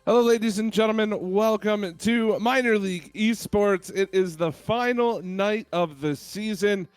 Hello, ladies and gentlemen. Welcome to Minor League Esports. It is the final night of the season.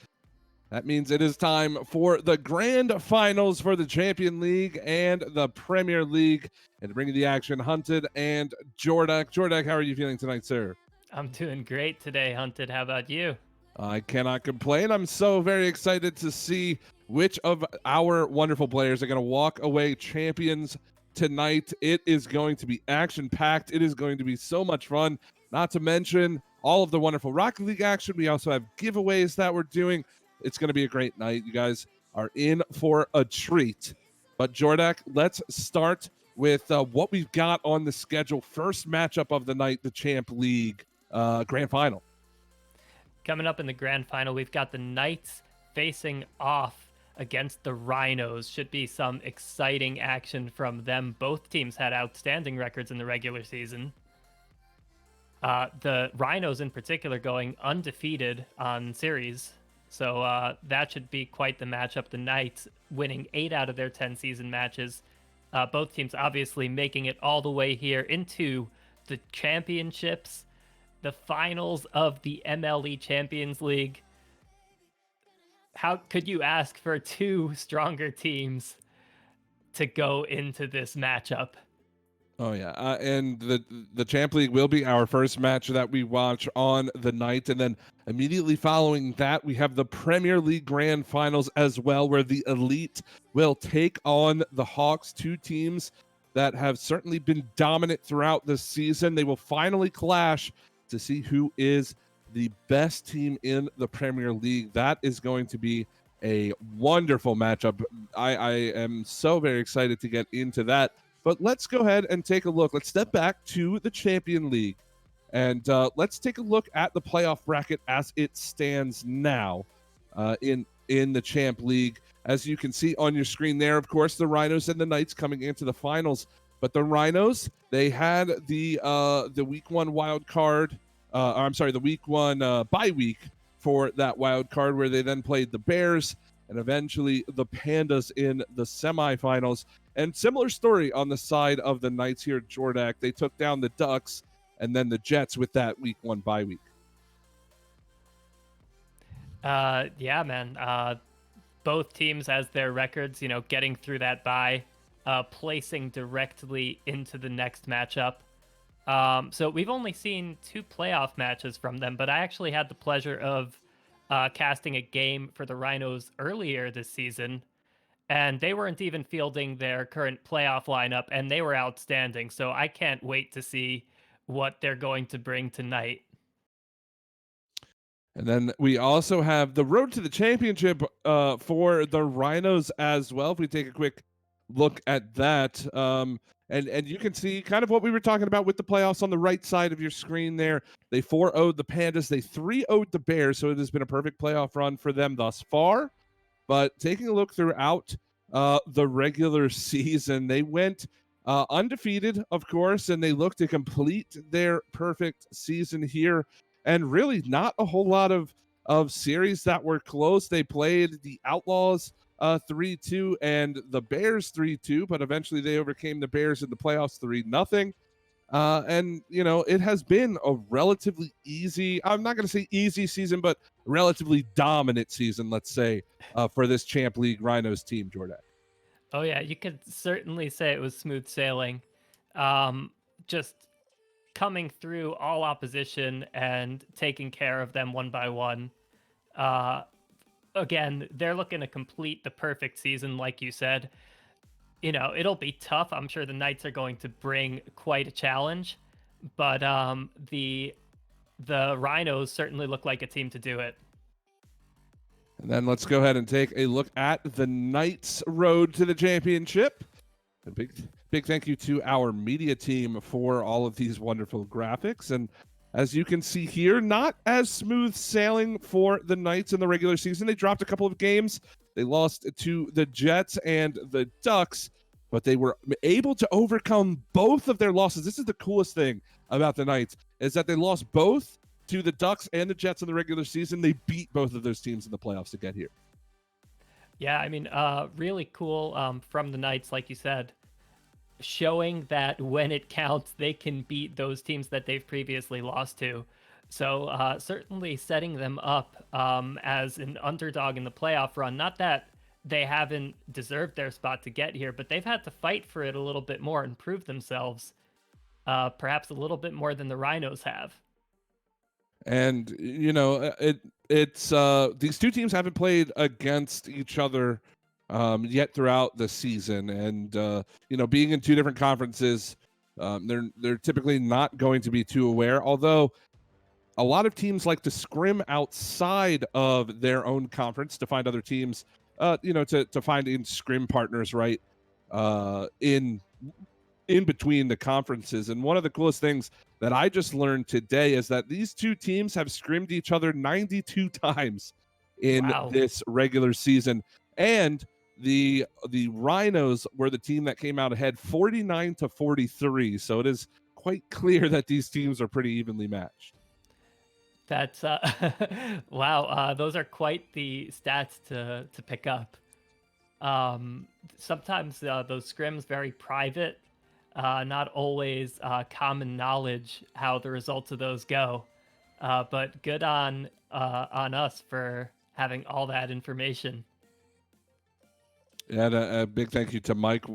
That means it is time for the grand finals for the Champion League and the Premier League. And to bring you the action, Hunted and Jordak. Jordak, how are you feeling tonight, sir? I'm doing great today, Hunted. How about you? I cannot complain. I'm so very excited to see which of our wonderful players are going to walk away champions tonight. It is going to be action packed. It is going to be so much fun. Not to mention all of the wonderful Rocket League action. We also have giveaways that we're doing. It's going to be a great night. You guys are in for a treat. But Jordak, let's start with what we've got on the schedule. First matchup of the night, the Champ League Grand Final. Coming up in the grand final, we've got the Knights facing off against the Rhinos. Should be some exciting action from them. Both teams had outstanding records in the regular season. The Rhinos, in particular, going undefeated on series. So that should be quite the matchup. The Knights winning 8 out of their 10 season matches. Both teams obviously making it all the way here into the championships, the finals of the MLE Champions League. How could you ask for two stronger teams to go into this matchup? Oh yeah, and the Champ League will be our first match that we watch on the night, and then immediately following that, we have the Premier League Grand Finals as well, where the Elite will take on the Hawks, two teams that have certainly been dominant throughout the season. They will finally clash to see who is the best team in the Premier League. That is going to be a wonderful matchup. I am so very excited to get into that. But let's go ahead and take a look. Let's step back to the Champion League. And let's take a look at the playoff bracket as it stands now in the Champ League. As you can see on your screen there, of course, the Rhinos and the Knights coming into the finals. But the Rhinos, they had the week one wild card. The week one bye week for that wild card, where they then played the Bears and eventually the Pandas in the semifinals. And similar story on the side of the Knights here at Jordak. They took down the Ducks and then the Jets with that week one bye week. Yeah, man. Both teams as their records, getting through that bye, placing directly into the next matchup. So we've only seen 2 playoff matches from them, but I actually had the pleasure of casting a game for the Rhinos earlier this season, and they weren't even fielding their current playoff lineup, and they were outstanding. So I can't wait to see what they're going to bring tonight. And then we also have the road to the championship for the Rhinos as well. If we take a quick look at that, and you can see kind of what we were talking about with the playoffs on the right side of your screen there. They 4-0'd the Pandas. They 3-0'd the Bears. So it has been a perfect playoff run for them thus far. But taking a look throughout the regular season, they went undefeated, of course, and they look to complete their perfect season here. And really not a whole lot of series that were close. They played the Outlaws 3-2 and the Bears 3-2, but eventually they overcame the Bears in the playoffs 3-0. And it has been a relatively easy, I'm not going to say easy season, but relatively dominant season, let's say, for this Champ League Rhinos team, Jordan. Oh yeah, you could certainly say it was smooth sailing. Just coming through all opposition and taking care of them one by one. Again, they're looking to complete the perfect season, like you said. It'll be tough. I'm sure the Knights are going to bring quite a challenge, but the Rhinos certainly look like a team to do it. And then let's go ahead and take a look at the Knights' road to the championship. A big thank you to our media team for all of these wonderful graphics. And as you can see here, not as smooth sailing for the Knights in the regular season. They dropped a couple of games. They lost to the Jets and the Ducks, but they were able to overcome both of their losses. This is the coolest thing about the Knights, is that they lost both to the Ducks and the Jets in the regular season. They beat both of those teams in the playoffs to get here. Yeah, I mean, really cool from the Knights, like you said. showing that when it counts, they can beat those teams that they've previously lost to. So certainly setting them up as an underdog in the playoff run. Not that they haven't deserved their spot to get here, but they've had to fight for it a little bit more and prove themselves, perhaps a little bit more than the Rhinos have. And it's these two teams haven't played against each other yet throughout the season, and being in two different conferences, they're typically not going to be too aware. Although a lot of teams like to scrim outside of their own conference to find other teams, to find in scrim partners, right? In between the conferences. And one of the coolest things that I just learned today is that these two teams have scrimmed each other 92 times in Wow. this regular season. And the Rhinos were the team that came out ahead 49-43. So it is quite clear that these teams are pretty evenly matched. That's wow. Those are quite the stats to pick up. Sometimes those scrims very private, not always common knowledge how the results of those go. But good on us for having all that information. Yeah, and a big thank you to Mike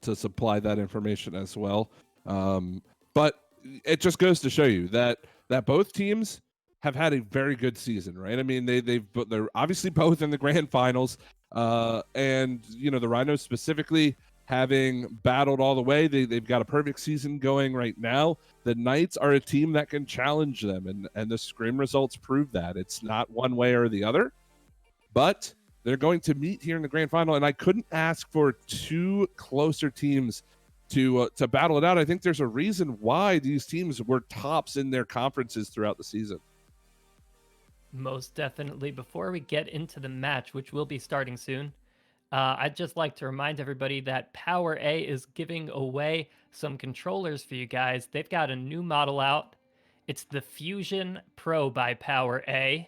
to supply that information as well. But it just goes to show you that both teams have had a very good season, right? I mean, they're obviously both in the grand finals, and the Rhinos specifically having battled all the way. They've got a perfect season going right now. The Knights are a team that can challenge them, and the scrim results prove that it's not one way or the other, but they're going to meet here in the grand final, and I couldn't ask for two closer teams to battle it out. I think there's a reason why these teams were tops in their conferences throughout the season. Most definitely. Before we get into the match, which will be starting soon, I'd just like to remind everybody that Power A is giving away some controllers for you guys. They've got a new model out. It's the Fusion Pro by Power A.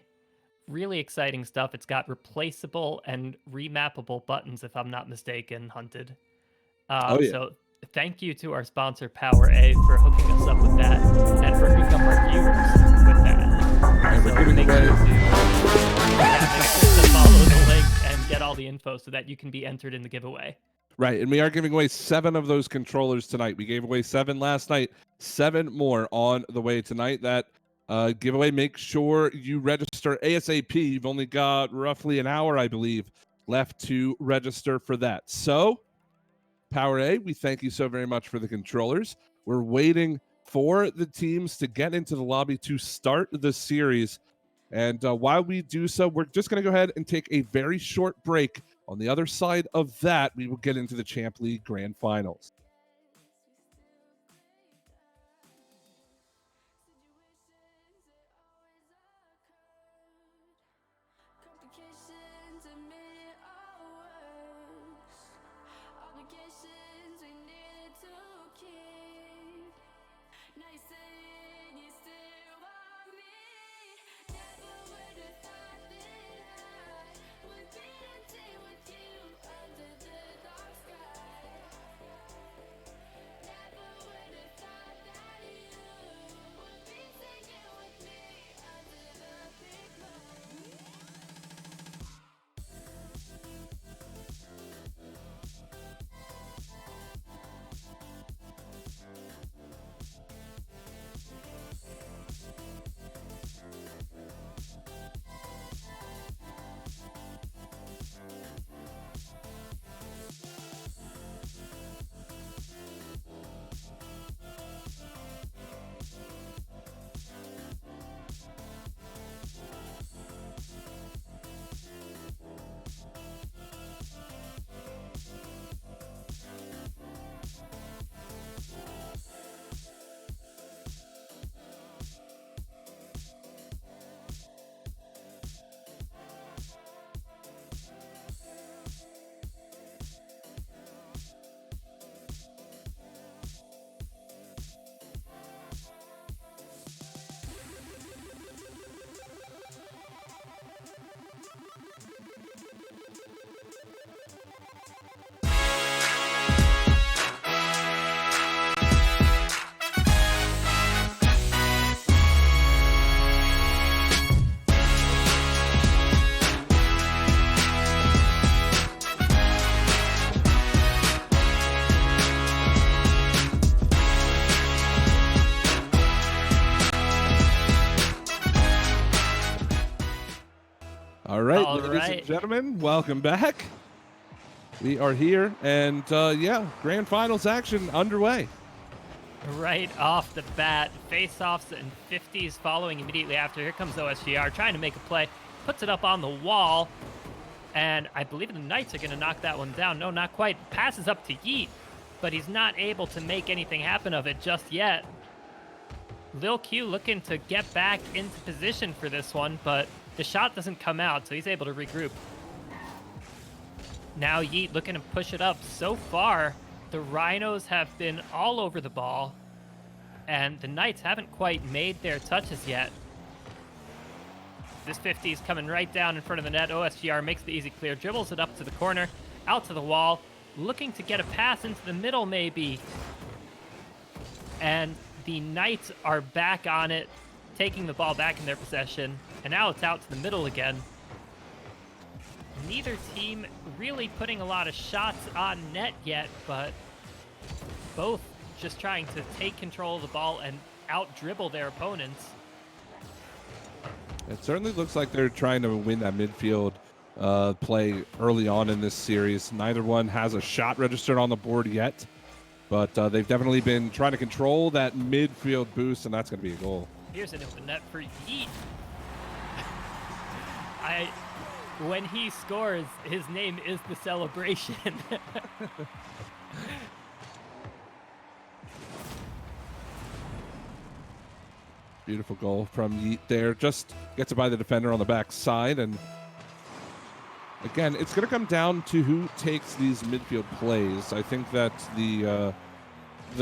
Really exciting stuff. It's got replaceable and remappable buttons, if I'm not mistaken, Hunted. Oh yeah, So thank you to our sponsor, Power A, for hooking us up with that and for hooking up our viewers with that. and we're So giving make away sure to, yeah, make sure to follow the link and get all the info so that you can be entered in the giveaway. right, and we are giving away 7 of those controllers tonight. We gave away 7 last night, 7 more on the way tonight. That giveaway, make sure you register ASAP. You've only got roughly an hour, I believe, left to register for that. So Power A, we thank you so very much for the controllers. We're waiting for the teams to get into the lobby to start the series. And while we do so, we're just going to go ahead and take a very short break. On the other side of that, we will get into the Champ League Grand Finals. All right, All ladies and right. gentlemen, welcome back. We are here, and yeah, grand finals action underway. Right off the bat, face-offs and 50s following immediately after. Here comes OSGR trying to make a play, puts it up on the wall, and I believe the Knights are going to knock that one down. No, not quite. Passes up to Yeet, but he's not able to make anything happen of it just yet. Lil Q looking to get back into position for this one, but the shot doesn't come out, so he's able to regroup. Now Yeet looking to push it up. So far, the Rhinos have been all over the ball, and the Knights haven't quite made their touches yet. This 50 is coming right down in front of the net. OSGR makes the easy clear, dribbles it up to the corner, out to the wall, looking to get a pass into the middle maybe. And the Knights are back on it, taking the ball back in their possession, and now it's out to the middle again. Neither team really putting a lot of shots on net yet, but both just trying to take control of the ball and out-dribble their opponents. It certainly looks like they're trying to win that midfield play early on in this series. Neither one has a shot registered on the board yet, but they've definitely been trying to control that midfield boost, and that's going to be a goal. Here's an open net for Yeet. When he scores, his name is the celebration. Beautiful goal from Yeet there. Just gets it by the defender on the back side. And again, it's going to come down to who takes these midfield plays. I think that the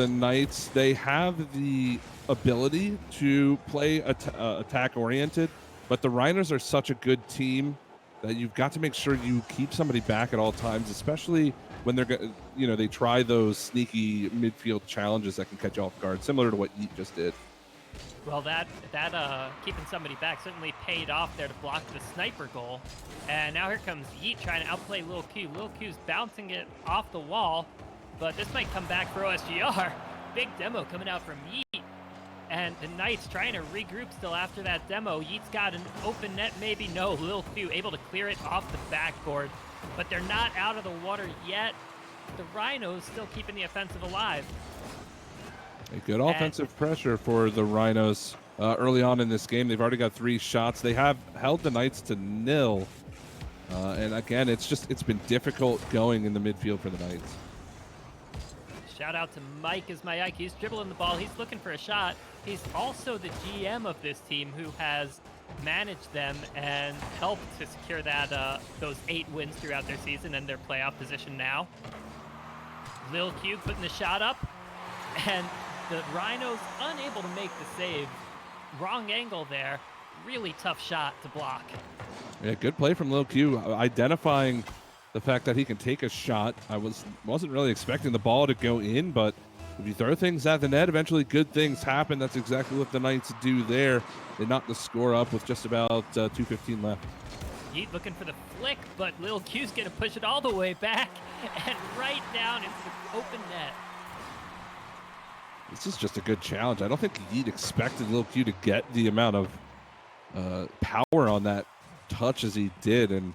Knights, they have the ability to play attack-oriented, but the Rhinos are such a good team that you've got to make sure you keep somebody back at all times, especially when they try those sneaky midfield challenges that can catch you off guard, similar to what Yeet just did. Well, that keeping somebody back certainly paid off there to block the sniper goal. And now here comes Yeet trying to outplay Lil Q. Lil Q's bouncing it off the wall, but this might come back for OSGR. Big demo coming out from Yeet. And the Knights trying to regroup still after that demo. Yeet's got an open net, maybe. No, Lil Q able to clear it off the backboard. But they're not out of the water yet. The Rhinos still keeping the offensive alive. A good offensive pressure for the Rhinos early on in this game. They've already got 3 shots. They have held the Knights to 0. And again, it's been difficult going in the midfield for the Knights. Shout out to Mike as my Ike. He's dribbling the ball. He's looking for a shot. He's also the GM of this team who has managed them and helped to secure that those 8 wins throughout their season and their playoff position now. Lil Q putting the shot up, and the Rhinos unable to make the save. Wrong angle there. Really tough shot to block. Yeah, good play from Lil Q, identifying the fact that he can take a shot. I wasn't really expecting the ball to go in, but if you throw things at the net, eventually good things happen. That's exactly what the Knights do there. They knock the score up with just about 2:15 left. Yeet looking for the flick, but Lil Q's going to push it all the way back and right down into the open net. This is just a good challenge. I don't think Yeet expected Lil Q to get the amount of power on that touch as he did, and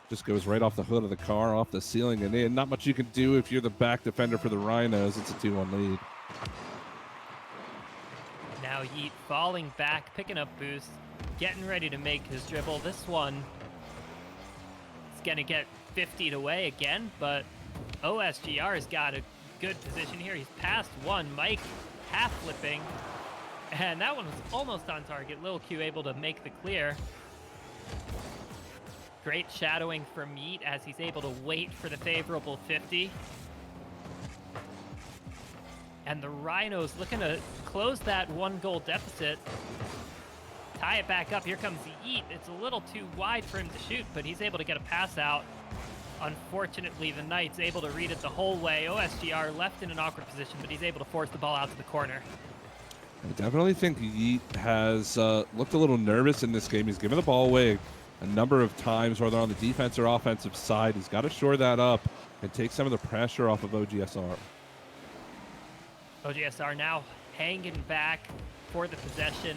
just goes right off the hood of the car, off the ceiling, and in. Not much you can do if you're the back defender for the Rhinos. It's a 2-1 lead. Now Yeet falling back, picking up boost, getting ready to make his dribble. This one is going to get 50'd away again, but OSGR has got a good position here. He's past one. Mike half flipping, and that one was almost on target. Lil Q able to make the clear. Great shadowing from Yeet as he's able to wait for the favorable 50. And the Rhinos looking to close that 1-goal deficit. Tie it back up. Here comes Yeet. It's a little too wide for him to shoot, but he's able to get a pass out. Unfortunately, the Knights able to read it the whole way. OSGR left in an awkward position, but he's able to force the ball out to the corner. I definitely think Yeet has looked a little nervous in this game. He's given the ball away a number of times, whether on the defense or offensive side. He's got to shore that up and take some of the pressure off of OGSR. OGSR now hanging back for the possession.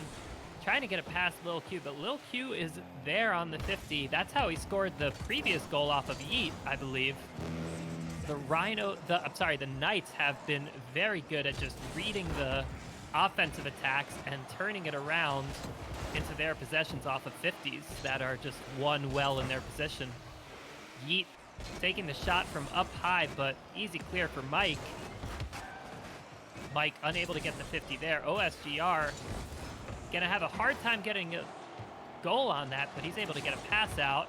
trying to get it past Lil Q, but Lil Q is there on the 50. That's how he scored the previous goal off of Yeet, I believe. The Knights have been very good at just reading the offensive attacks and turning it around into their possessions off of 50s that are just won well in their position. Yeet taking the shot from up high, but easy clear for Mike. Mike unable to get the 50 there. OSGR gonna have a hard time getting a goal on that, but he's able to get a pass out.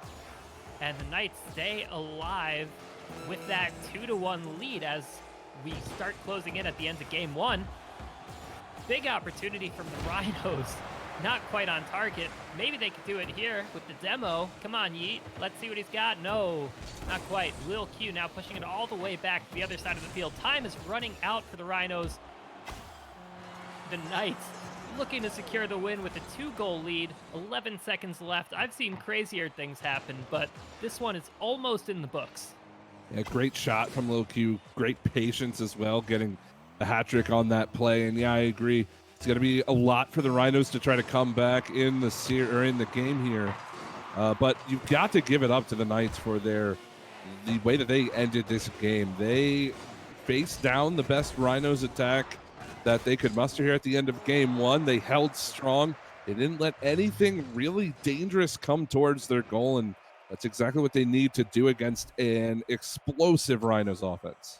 And the Knights stay alive with that 2-1 lead as we start closing in at the end of game 1. Big opportunity from the Rhinos. Not quite on target. Maybe they could do it here with the demo. Come on, Yeet. Let's see what he's got. No, not quite. Lil Q now pushing it all the way back to the other side of the field. Time is running out for the Rhinos. The Knights looking to secure the win with a 2-goal lead. 11 seconds left. I've seen crazier things happen, but this one is almost in the books. Yeah, great shot from Lil Q. Great patience as well, getting a hat trick on that play. And yeah, I agree. It's going to be a lot for the Rhinos to try to come back in the game here. But you've got to give it up to the Knights for the way that they ended this game. They faced down the best Rhinos attack that they could muster here at the end of game 1. They held strong. They didn't let anything really dangerous come towards their goal, and that's exactly what they need to do against an explosive Rhinos offense.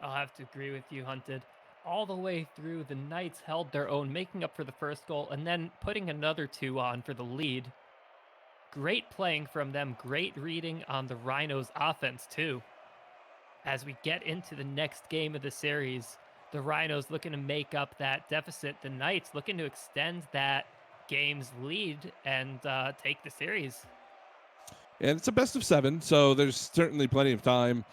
I'll have to agree with you, Hunted. All the way through, the Knights held their own, making up for the first goal and then putting another 2 on for the lead. Great playing from them, great reading on the Rhinos offense too. As we get into the next game of the series, the Rhinos looking to make up that deficit. The Knights looking to extend that game's lead and take the series. And it's a best of 7, so there's certainly plenty of time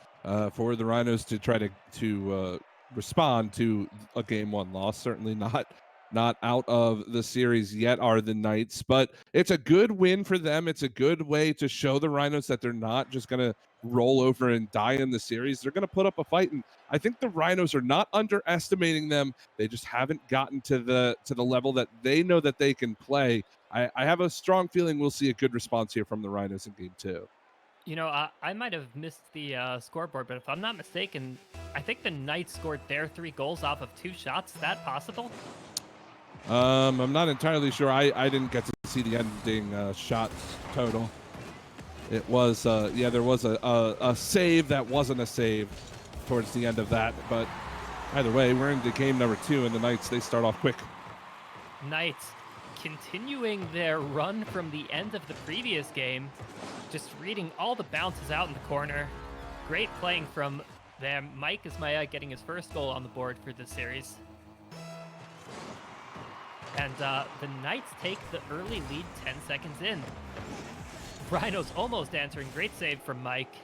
for the Rhinos to try to respond to a game 1 loss. Certainly not out of the series yet are the Knights, but it's a good win for them. It's a good way to show the Rhinos that they're not just going to roll over and die in the series. They're going to put up a fight, and I think the Rhinos are not underestimating them. They just haven't gotten to the level that they know that they can play. I have a strong feeling we'll see a good response here from the Rhinos in game 2. You know, I might have missed the scoreboard, but if I'm not mistaken, I think the Knights scored their 3 goals off of 2 shots. Is that possible? I'm not entirely sure. I didn't get to see the ending shot total. It was, there was a save that wasn't a save towards the end of that. But either way, we're into game number 2, and the Knights, they start off quick. Knights continuing their run from the end of the previous game, just reading all the bounces out in the corner. Great playing from them. Mike Ismaya getting his first goal on the board for this series. And the Knights take the early lead 10 seconds in. Rhinos almost answering. Great save from Mike.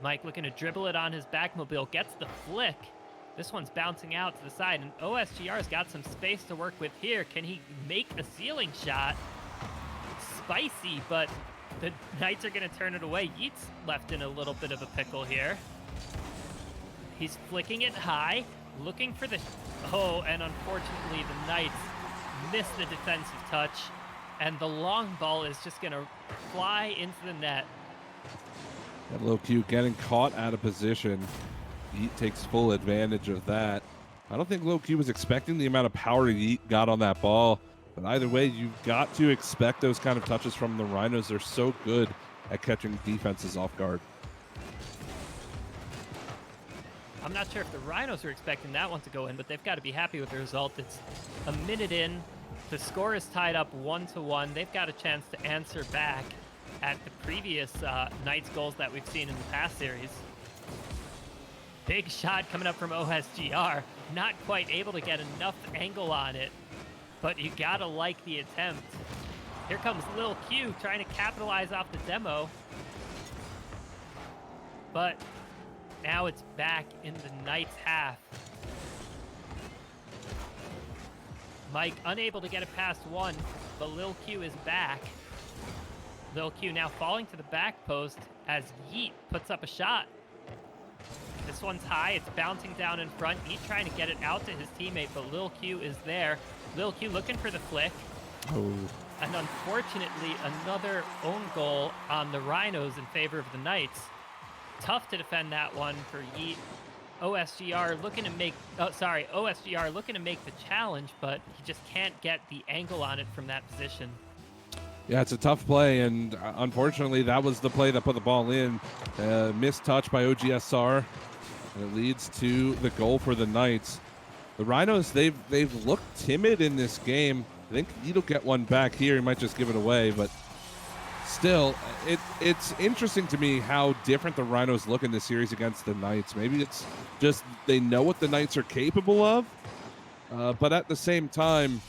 Mike looking to dribble it on his backmobile. Gets the flick. This one's bouncing out to the side, and OSGR's got some space to work with here. Can he make a ceiling shot? Spicy, but the Knights are going to turn it away. Yeet's left in a little bit of a pickle here. He's flicking it high, looking for the... Oh, and unfortunately, the Knights miss the defensive touch, and the long ball is just going to fly into the net. That Lil Q getting caught out of position. Yeet takes full advantage of that. I don't think Lil Q was expecting the amount of power Yeet got on that ball, but either way, you've got to expect those kind of touches from the Rhinos. They're so good at catching defenses off guard. I'm not sure if the Rhinos are expecting that one to go in, but they've got to be happy with the result. It's a minute in. The score is tied up 1-1. They've got a chance to answer back at the previous Knights goals that we've seen in the past series. Big shot coming up from OSGR. Not quite able to get enough angle on it, but you gotta like the attempt. Here comes Lil Q trying to capitalize off the demo. But now it's back in the Knights half. Mike unable to get it past one, but Lil Q is back. Lil Q now falling to the back post as Yeet puts up a shot. This one's high, it's bouncing down in front. Yeet trying to get it out to his teammate, but Lil Q is there. Lil Q looking for the flick. Oh. And unfortunately, another own goal on the Rhinos in favor of the Knights. Tough to defend that one for Yeet. OSGR looking to make, OSGR looking to make the challenge, but he just can't get the angle on it from that position. Yeah, it's a tough play, and unfortunately, that was the play that put the ball in. Missed touch by OGSR, and it leads to the goal for the Knights. The Rhinos, they've looked timid in this game. I think he'll get one back here. He might just give it away, but still, it's interesting to me how different the Rhinos look in this series against the Knights. Maybe it's just they know what the Knights are capable of, but at the same time,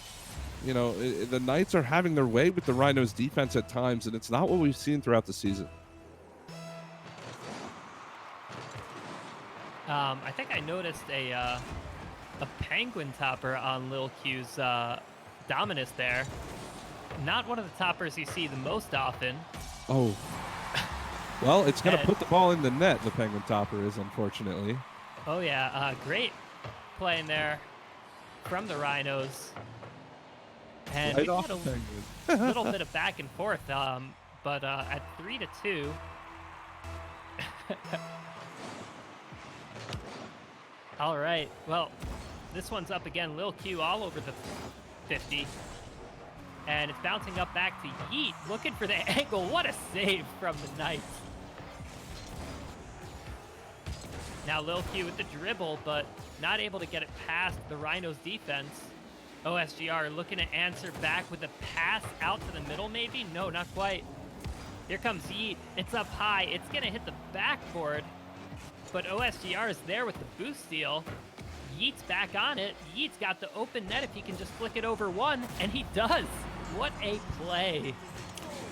you know, the Knights are having their way with the Rhinos' defense at times, and it's not what we've seen throughout the season. I think I noticed a penguin topper on Lil Q's Dominus there. Not one of the toppers you see the most often. Oh. Well, it's going to put the ball in the net, the penguin topper is, unfortunately. Oh, yeah. Great play in there from the Rhinos. And Right we off had the a little bit of back and forth, but at 3-2. All right. Well, this one's up again. Lil Q all over the 50. And it's bouncing up back to Yeet, looking for the angle. What a save from the Knights. Now Lil Q with the dribble, but not able to get it past the Rhinos defense. OSGR looking to answer back with a pass out to the middle, maybe? No, not quite. Here comes Yeet. It's up high. It's going to hit the backboard. But OSGR is there with the boost steal. Yeet's back on it. Yeet's got the open net if he can just flick it over one, and he does. What a play.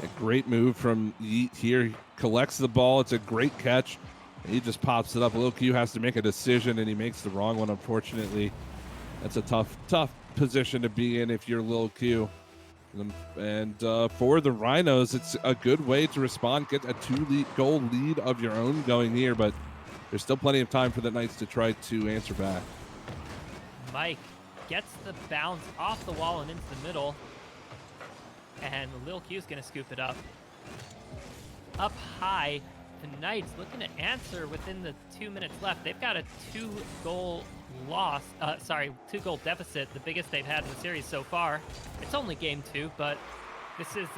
A great move from Yeet here. He collects the ball. It's a great catch. He just pops it up. Lil Q has to make a decision, and he makes the wrong one, unfortunately. That's a tough position to be in if you're Lil Q. And for the Rhinos, it's a good way to respond, get a 2-goal lead of your own going here, but there's still plenty of time for the Knights to try to answer back. Mike gets the bounce off the wall and into the middle. And Lil Q's going to scoop it up. Up high, the Knights looking to answer within the 2 minutes left. They've got a 2-goal loss, 2-goal deficit, the biggest they've had in the series so far. It's only game 2, but this is,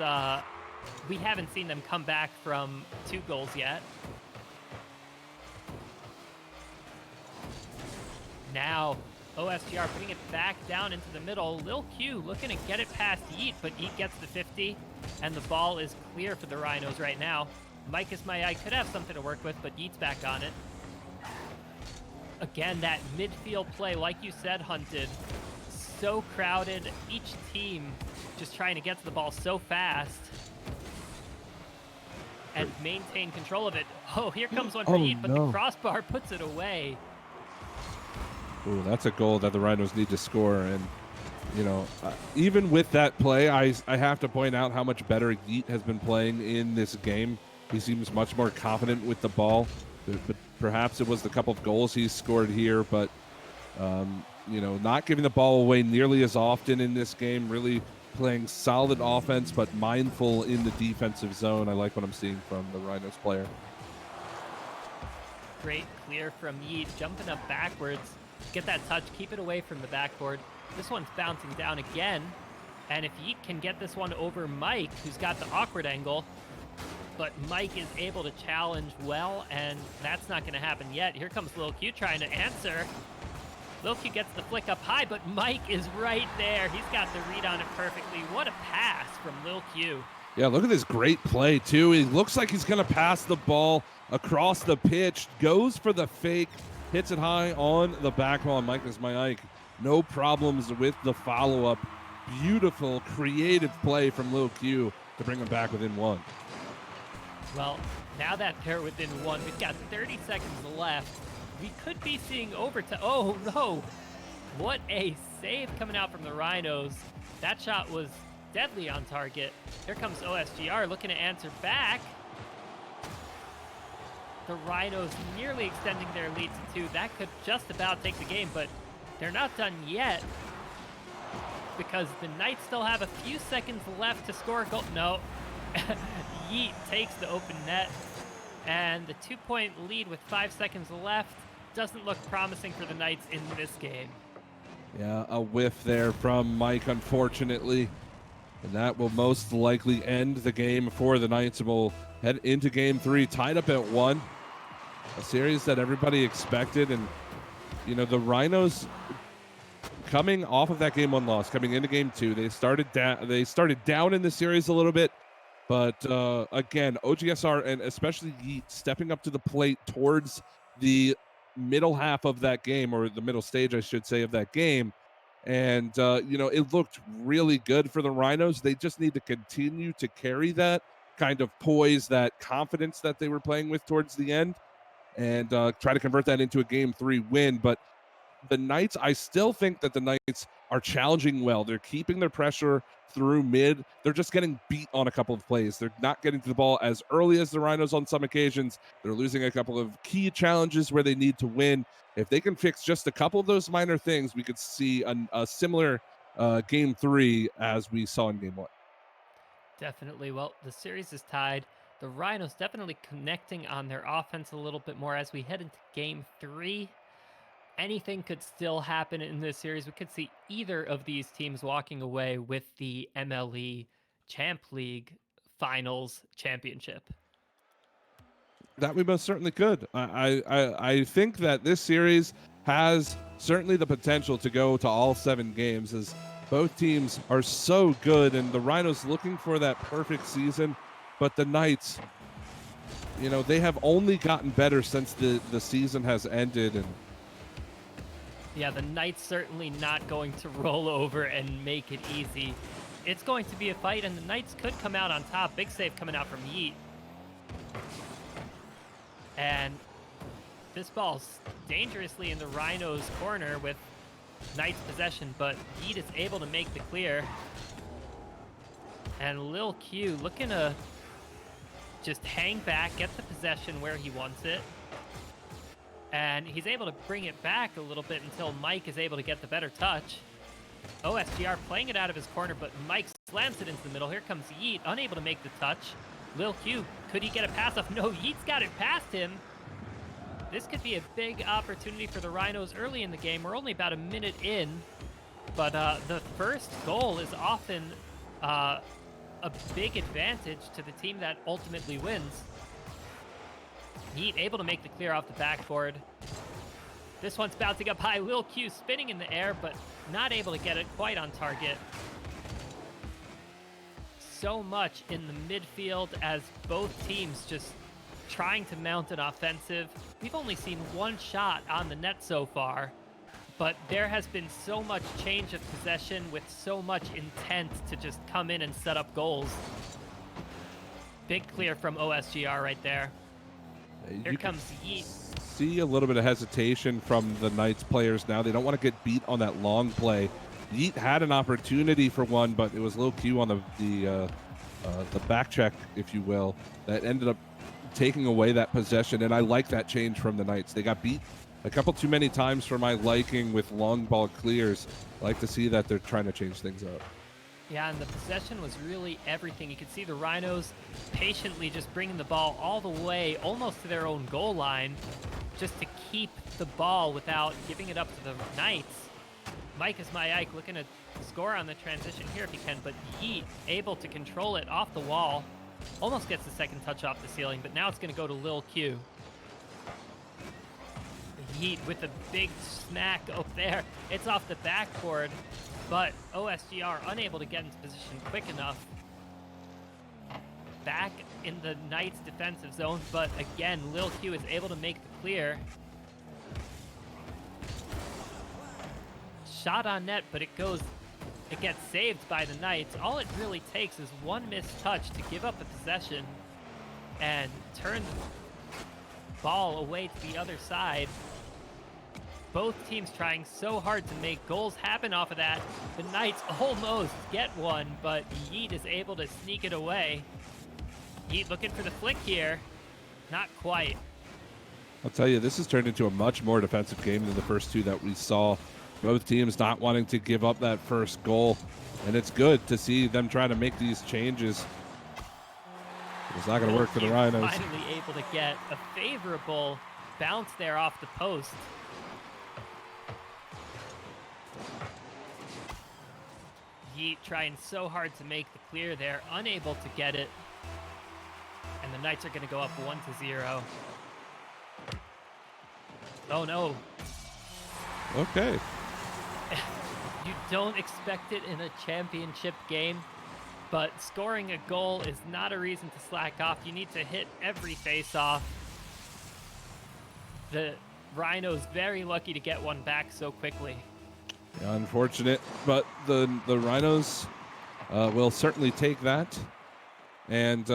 we haven't seen them come back from 2 goals yet. Now, OSGR putting it back down into the middle. Lil Q looking to get it past Yeet, but Yeet gets the 50, and the ball is clear for the Rhinos right now. Mike is my eye could have something to work with, but Yeet's back on it. Again, that midfield play, like you said, Hunted, so crowded. Each team just trying to get to the ball so fast and maintain control of it. Oh, here comes one for Yeet, but the crossbar puts it away. Ooh, that's a goal that the Rhinos need to score. And, you know, even with that play, I have to point out how much better Yeet has been playing in this game. He seems much more confident with the ball. But perhaps it was the couple of goals he scored here, but, you know, not giving the ball away nearly as often in this game, really playing solid offense, but mindful in the defensive zone. I like what I'm seeing from the Rhinos player. Great clear from Yeet, jumping up backwards. Get that touch, keep it away from the backboard. This one's bouncing down again. And if Yeet can get this one over Mike, who's got the awkward angle, but Mike is able to challenge well, and that's not going to happen yet. Here comes Lil Q trying to answer. Lil Q gets the flick up high, but Mike is right there. He's got the read on it perfectly. What a pass from Lil Q. Yeah, look at this great play, too. He looks like he's going to pass the ball across the pitch, goes for the fake, hits it high on the back wall. Mike is my Ike. No problems with the follow-up. Beautiful, creative play from Lil Q to bring him back within 1. Well, now that they're within 1, we've got 30 seconds left. We could be seeing overtime. Oh, no. What a save coming out from the Rhinos. That shot was deadly on target. Here comes OSGR looking to answer back. The Rhinos nearly extending their lead to 2. That could just about take the game, but they're not done yet. because the Knights still have a few seconds left to score a goal. No. Yeet takes the open net, and the 2-point lead with 5 seconds left doesn't look promising for the Knights in this game. Yeah, a whiff there from Mike, unfortunately. And that will most likely end the game for the Knights, and we'll head into game 3, tied up at 1. A series that everybody expected, and you know, the Rhinos coming off of that game 1 loss, coming into game 2, they started down in the series a little bit, but again, OGSR and especially Yeet stepping up to the plate towards the middle half of that game, or the middle stage, I should say, of that game. And you know, it looked really good for the Rhinos. They just need to continue to carry that kind of poise, that confidence that they were playing with towards the end, and try to convert that into a game 3 win. But the Knights, I still think that the Knights are challenging well. They're keeping their pressure through mid. They're just getting beat on a couple of plays. They're not getting to the ball as early as the Rhinos on some occasions. They're losing a couple of key challenges where they need to win. If they can fix just a couple of those minor things, we could see a similar game 3 as we saw in game 1. Definitely. Well, the series is tied. The Rhinos definitely connecting on their offense a little bit more as we head into game 3. Anything could still happen in this series. We could see either of these teams walking away with the MLE Champ League Finals championship. That we most certainly could. I think that this series has certainly the potential to go to all 7 games, as both teams are so good, and the Rhinos looking for that perfect season, but the Knights, you know, they have only gotten better since the season has ended. And yeah, the Knights certainly not going to roll over and make it easy. It's going to be a fight, and the Knights could come out on top. Big save coming out from Yeet. And this ball's dangerously in the Rhinos' corner with Knights possession, but Yeet is able to make the clear. And Lil Q looking to just hang back, get the possession where he wants it. And he's able to bring it back a little bit until Mike is able to get the better touch. OSGR playing it out of his corner, but Mike slams it into the middle. Here comes Yeet, unable to make the touch. Lil Q, could he get a pass off? No, Yeet's got it past him. This could be a big opportunity for the Rhinos early in the game. We're only about a minute in, but the first goal is often a big advantage to the team that ultimately wins. Yeet able to make the clear off the backboard. This one's bouncing up high. Lil Q spinning in the air, but not able to get it quite on target. So much in the midfield as both teams just trying to mount an offensive. We've only seen one shot on the net so far, but there has been so much change of possession with so much intent to just come in and set up goals. Big clear from OSGR right there. Here comes Yeet. See a little bit of hesitation from the Knights players now. They don't want to get beat on that long play. Yeet had an opportunity for one, but it was Lil Q on the back check, if you will, that ended up taking away that possession. And I like that change from the Knights. They got beat a couple too many times for my liking with long ball clears. I like to see that they're trying to change things up. Yeah, and the possession was really everything. You could see the Rhinos patiently just bringing the ball all the way, almost to their own goal line, just to keep the ball without giving it up to the Knights. Mike is my Ike looking to score on the transition here if he can, but Yeet able to control it off the wall. Almost gets the second touch off the ceiling, but now it's going to go to Lil Q. Yeet with a big smack up there. It's off the backboard, but OSGR unable to get into position quick enough. Back in the Knights defensive zone, but again, Lil Q is able to make the clear. Shot on net, but it gets saved by the Knights. All it really takes is one missed touch to give up the possession and turn the ball away to the other side. Both teams trying so hard to make goals happen off of that. The Knights almost get one, but Yeet is able to sneak it away. Yeet looking for the flick here. Not quite. I'll tell you, this has turned into a much more defensive game than the first two that we saw. both teams not wanting to give up that first goal. And it's good to see them try to make these changes. It's not going to work for the Rhinos. Finally able to get a favorable bounce there off the post. Yeet trying so hard to make the clear there, unable to get it. And the Knights are going to go up 1-0. Oh no. Okay. You don't expect it in a championship game, but scoring a goal is not a reason to slack off. You need to hit every face-off. The Rhinos very lucky to get one back so quickly. Yeah, unfortunate, but the Rhinos will certainly take that. And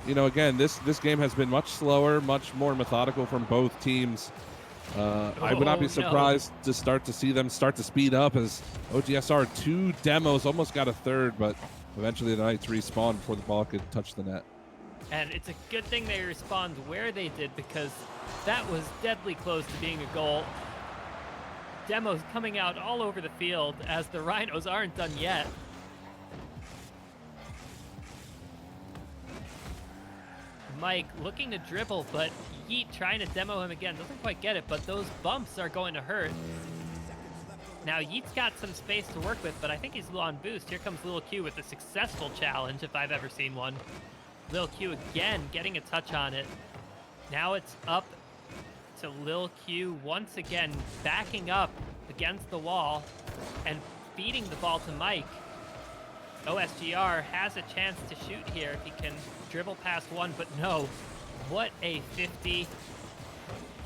you know, again, this game has been much slower, much more methodical from both teams. I would not be surprised to start to see them start to speed up, as OGSR 2 demos almost got a third, but eventually the Knights respawned before the ball could touch the net. And it's a good thing they respawned where they did, because that was deadly close to being a goal. Demos coming out all over the field as the Rhinos aren't done yet. Mike looking to dribble, but Yeet trying to demo him again. Doesn't quite get it, but those bumps are going to hurt. Now Yeet's got some space to work with, but I think he's low on boost. Here comes Lil Q with a successful challenge, if I've ever seen one. Lil Q again getting a touch on it. Now it's up to Lil Q once again, backing up against the wall and feeding the ball to Mike. OSGR has a chance to shoot here if he can dribble past one, but no. What a 50.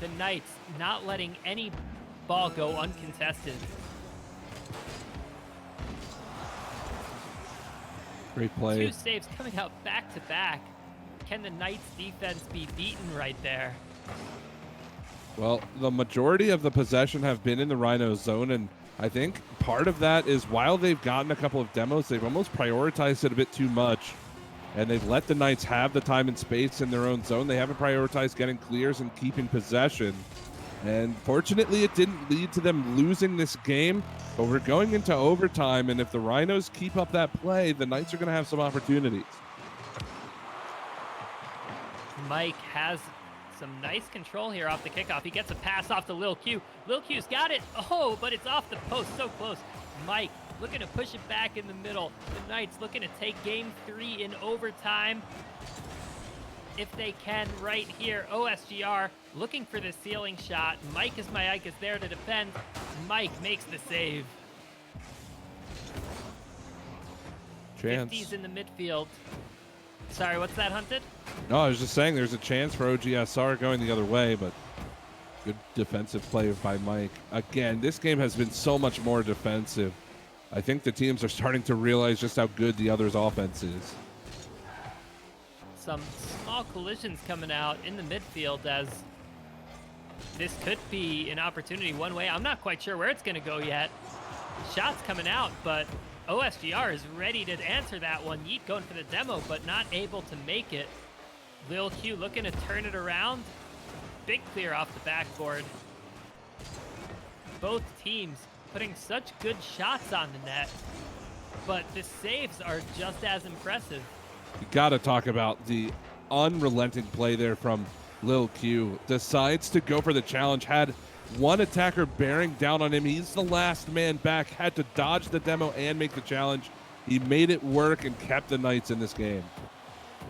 The Knights not letting any ball go uncontested. Great play. 2 saves coming out back to back. Can the Knights defense be beaten right there? Well, the majority of the possession have been in the Rhinos zone, and I think part of that is while they've gotten a couple of demos, they've almost prioritized it a bit too much, and they've let the Knights have the time and space in their own zone. They haven't prioritized getting clears and keeping possession, and fortunately it didn't lead to them losing this game, but we're going into overtime, and if the Rhinos keep up that play, the Knights are going to have some opportunities. Mike has some nice control here off the kickoff. He gets a pass off to Lil Q. Lil Q's got it. Oh, but it's off the post. So close. Mike looking to push it back in the middle. The Knights looking to take game 3 in overtime, if they can, right here. OSGR looking for the ceiling shot. Mike is there to defend. Mike makes the save. Chance. 50s in the midfield. Sorry, what's that, Hunted? No, I was just saying there's a chance for OGSR going the other way, but good defensive play by Mike. Again, this game has been so much more defensive. I think the teams are starting to realize just how good the other's offense is. Some small collisions coming out in the midfield, as this could be an opportunity one way. I'm not quite sure where it's going to go yet. Shots coming out, but OSGR is ready to answer that one. Yeet going for the demo, but not able to make it. Lil Q looking to turn it around. Big clear off the backboard. Both teams putting such good shots on the net, but the saves are just as impressive. You got to talk about the unrelenting play there from Lil Q. Decides to go for the challenge, had one attacker bearing down on him. He's the last man back, had to dodge the demo and make the challenge. He made it work and kept the Knights in this game.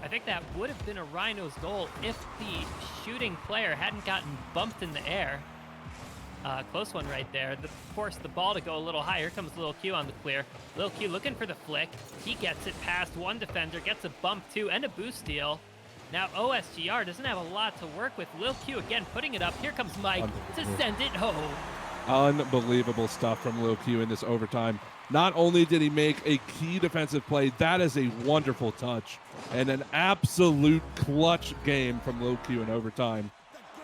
I think that would have been a Rhinos goal if the shooting player hadn't gotten bumped in the air. Close one right there. Forced the ball to go a little higher. Here comes Lil Q on the clear. Lil Q looking for the flick. He gets it past one defender, gets a bump too, and a boost steal. Now OSGR doesn't have a lot to work with. Lil Q again putting it up. Here comes Mike to send it home. Unbelievable stuff from Lil Q in this overtime. Not only did he make a key defensive play, that is a wonderful touch and an absolute clutch game from Lil Q in overtime,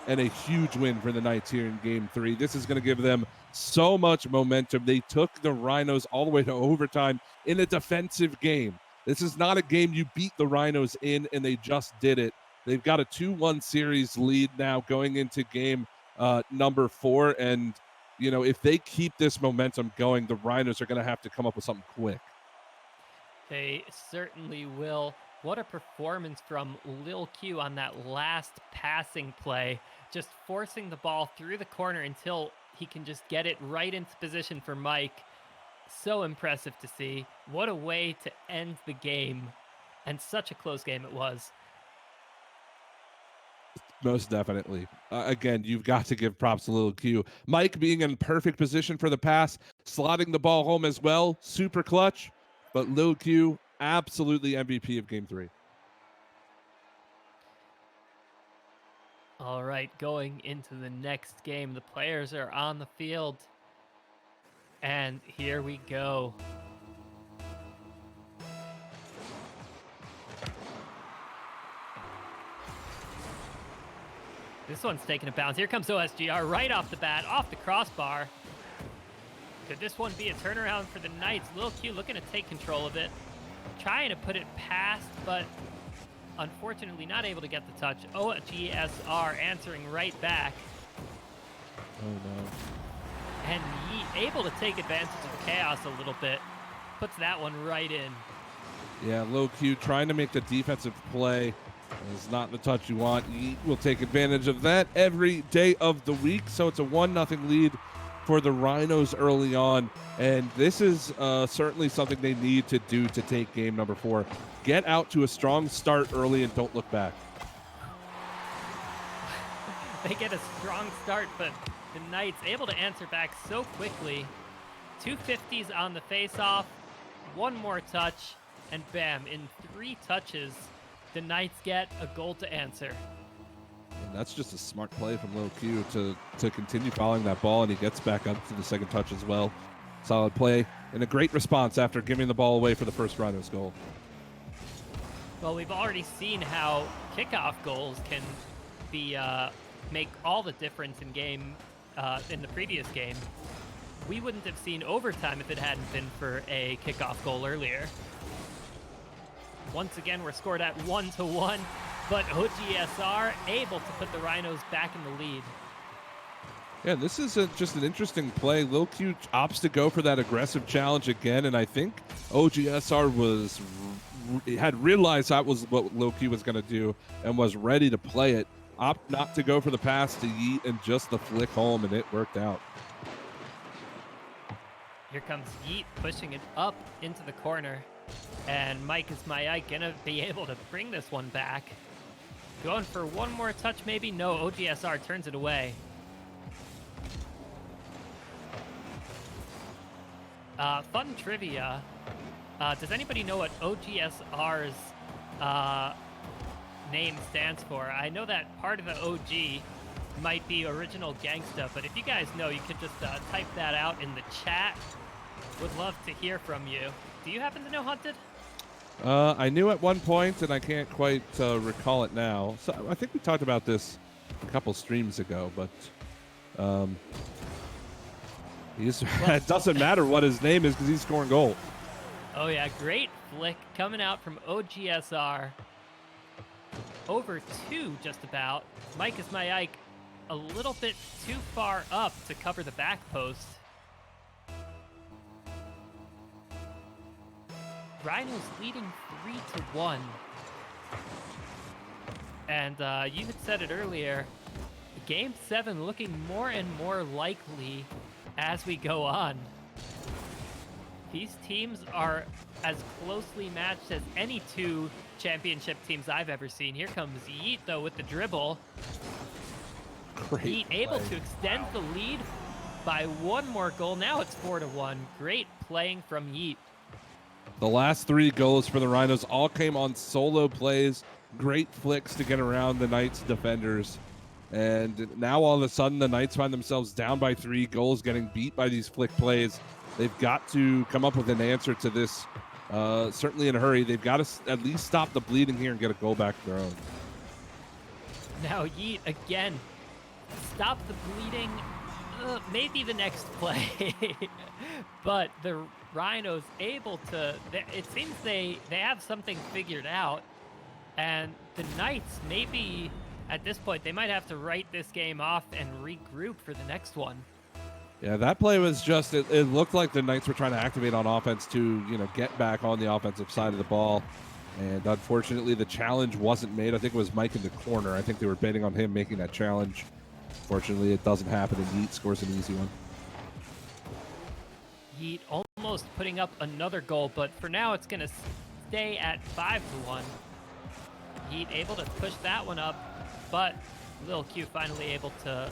and a huge win for the Knights here in game 3. This is going to give them so much momentum. They took the Rhinos all the way to overtime in a defensive game. This is not a game you beat the Rhinos in, and they just did it. They've got a 2-1 series lead now going into game number 4, and if they keep this momentum going, the Rhinos are going to have to come up with something quick. They certainly will. What a performance from Lil Q on that last passing play, just forcing the ball through the corner until he can just get it right into position for Mike. So impressive to see. What a way to end the game, and such a close game it was. Most definitely. Again, you've got to give props to Lil Q. Mike being in perfect position for the pass, slotting the ball home as well, super clutch. But Lil Q, absolutely MVP of Game 3. All right, going into the next game, the players are on the field. And here we go. This one's taking a bounce. Here comes OSGR right off the bat, off the crossbar. Could this one be a turnaround for the Knights? Lil Q looking to take control of it. Trying to put it past, but unfortunately not able to get the touch. OGSR answering right back. Oh, no. And Yeet able to take advantage of the chaos a little bit. Puts that one right in. Yeah, Lil Q trying to make the defensive play. Is not the touch you want. Yeet will take advantage of that every day of the week. So it's a 1-0 lead for the Rhinos early on. And this is certainly something they need to do to take game number 4. Get out to a strong start early and don't look back. They get a strong start, but the Knights able to answer back so quickly. 2 50s on the face-off, one more touch, and bam, in 3 touches, the Knights get a goal to answer. And that's just a smart play from Lil Q to continue following that ball, and he gets back up to the second touch as well. Solid play and a great response after giving the ball away for the first Rhinos goal. Well, we've already seen how kickoff goals can be make all the difference in game in the previous game. We wouldn't have seen overtime if it hadn't been for a kickoff goal earlier. Once again, we're scored at 1-1, but OGSR able to put the Rhinos back in the lead. Yeah, this is just an interesting play. Lil Q opts to go for that aggressive challenge again, and I think OGSR had realized that was what Lil Q was going to do and was ready to play it. Opt not to go for the pass to Yeet and just the flick home, and it worked out. Here comes Yeet pushing it up into the corner, and Mike is gonna be able to bring this one back. Going for one more touch, maybe? No, OGSR turns it away. Fun trivia. Does anybody know what OGSR's name stands for? I know that part of the OG might be Original Gangsta, but if you guys know, you could just type that out in the chat. Would love to hear from you. Do you happen to know, Hunted? I knew at one point, and I can't quite recall it now. So I think we talked about this a couple streams ago, but it doesn't matter what his name is because he's scoring goals. Oh yeah, great flick coming out from OGSR. Over 2 just about. Mike is my Ike a little bit too far up to cover the back post. Rhinos leading 3-1. And you had said it earlier, Game 7 looking more and more likely as we go on. These teams are as closely matched as any 2 championship teams I've ever seen. Here comes Yeet, though, with the dribble. Great Yeet able to extend the lead by one more goal. Now it's 4-1. Great playing from Yeet. The last 3 goals for the Rhinos all came on solo plays. Great flicks to get around the Knights defenders. And now all of a sudden the Knights find themselves down by 3 goals, getting beat by these flick plays. They've got to come up with an answer to this, certainly in a hurry. They've got to at least stop the bleeding here and get a goal back of their own. Now Yeet again. Stop the bleeding. Maybe the next play. But the Rhinos able to, it seems they have something figured out. And the Knights, maybe at this point, they might have to write this game off and regroup for the next one. Yeah, that play was just, it looked like the Knights were trying to activate on offense to, get back on the offensive side of the ball. And unfortunately, the challenge wasn't made. I think it was Mike in the corner. I think they were betting on him making that challenge. Fortunately, it doesn't happen, and Yeet scores an easy one. Yeet almost putting up another goal, but for now it's going to stay at 5-1. Yeet able to push that one up, but Lil Q finally able to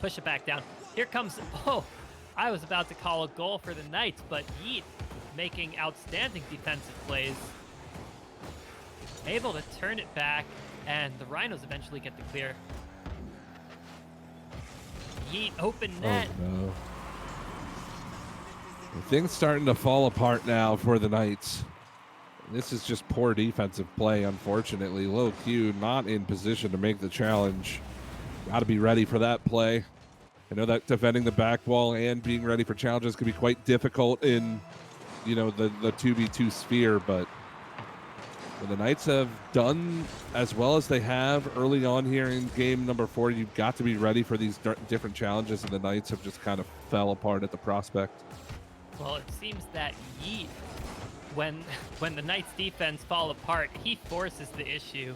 push it back down. Here comes, I was about to call a goal for the Knights, but Yeet making outstanding defensive plays. Able to turn it back, and the Rhinos eventually get the clear. Yeet open net. Oh, no. Things starting to fall apart now for the Knights. This is just poor defensive play, unfortunately. Lil Q not in position to make the challenge. Got to be ready for that play. I know that defending the back wall and being ready for challenges can be quite difficult in, the 2v2 sphere, but when the Knights have done as well as they have early on here in game number 4, you've got to be ready for these different challenges, and the Knights have just kind of fell apart at the prospect. Well, it seems that Yeet, when the Knights defense fall apart, he forces the issue,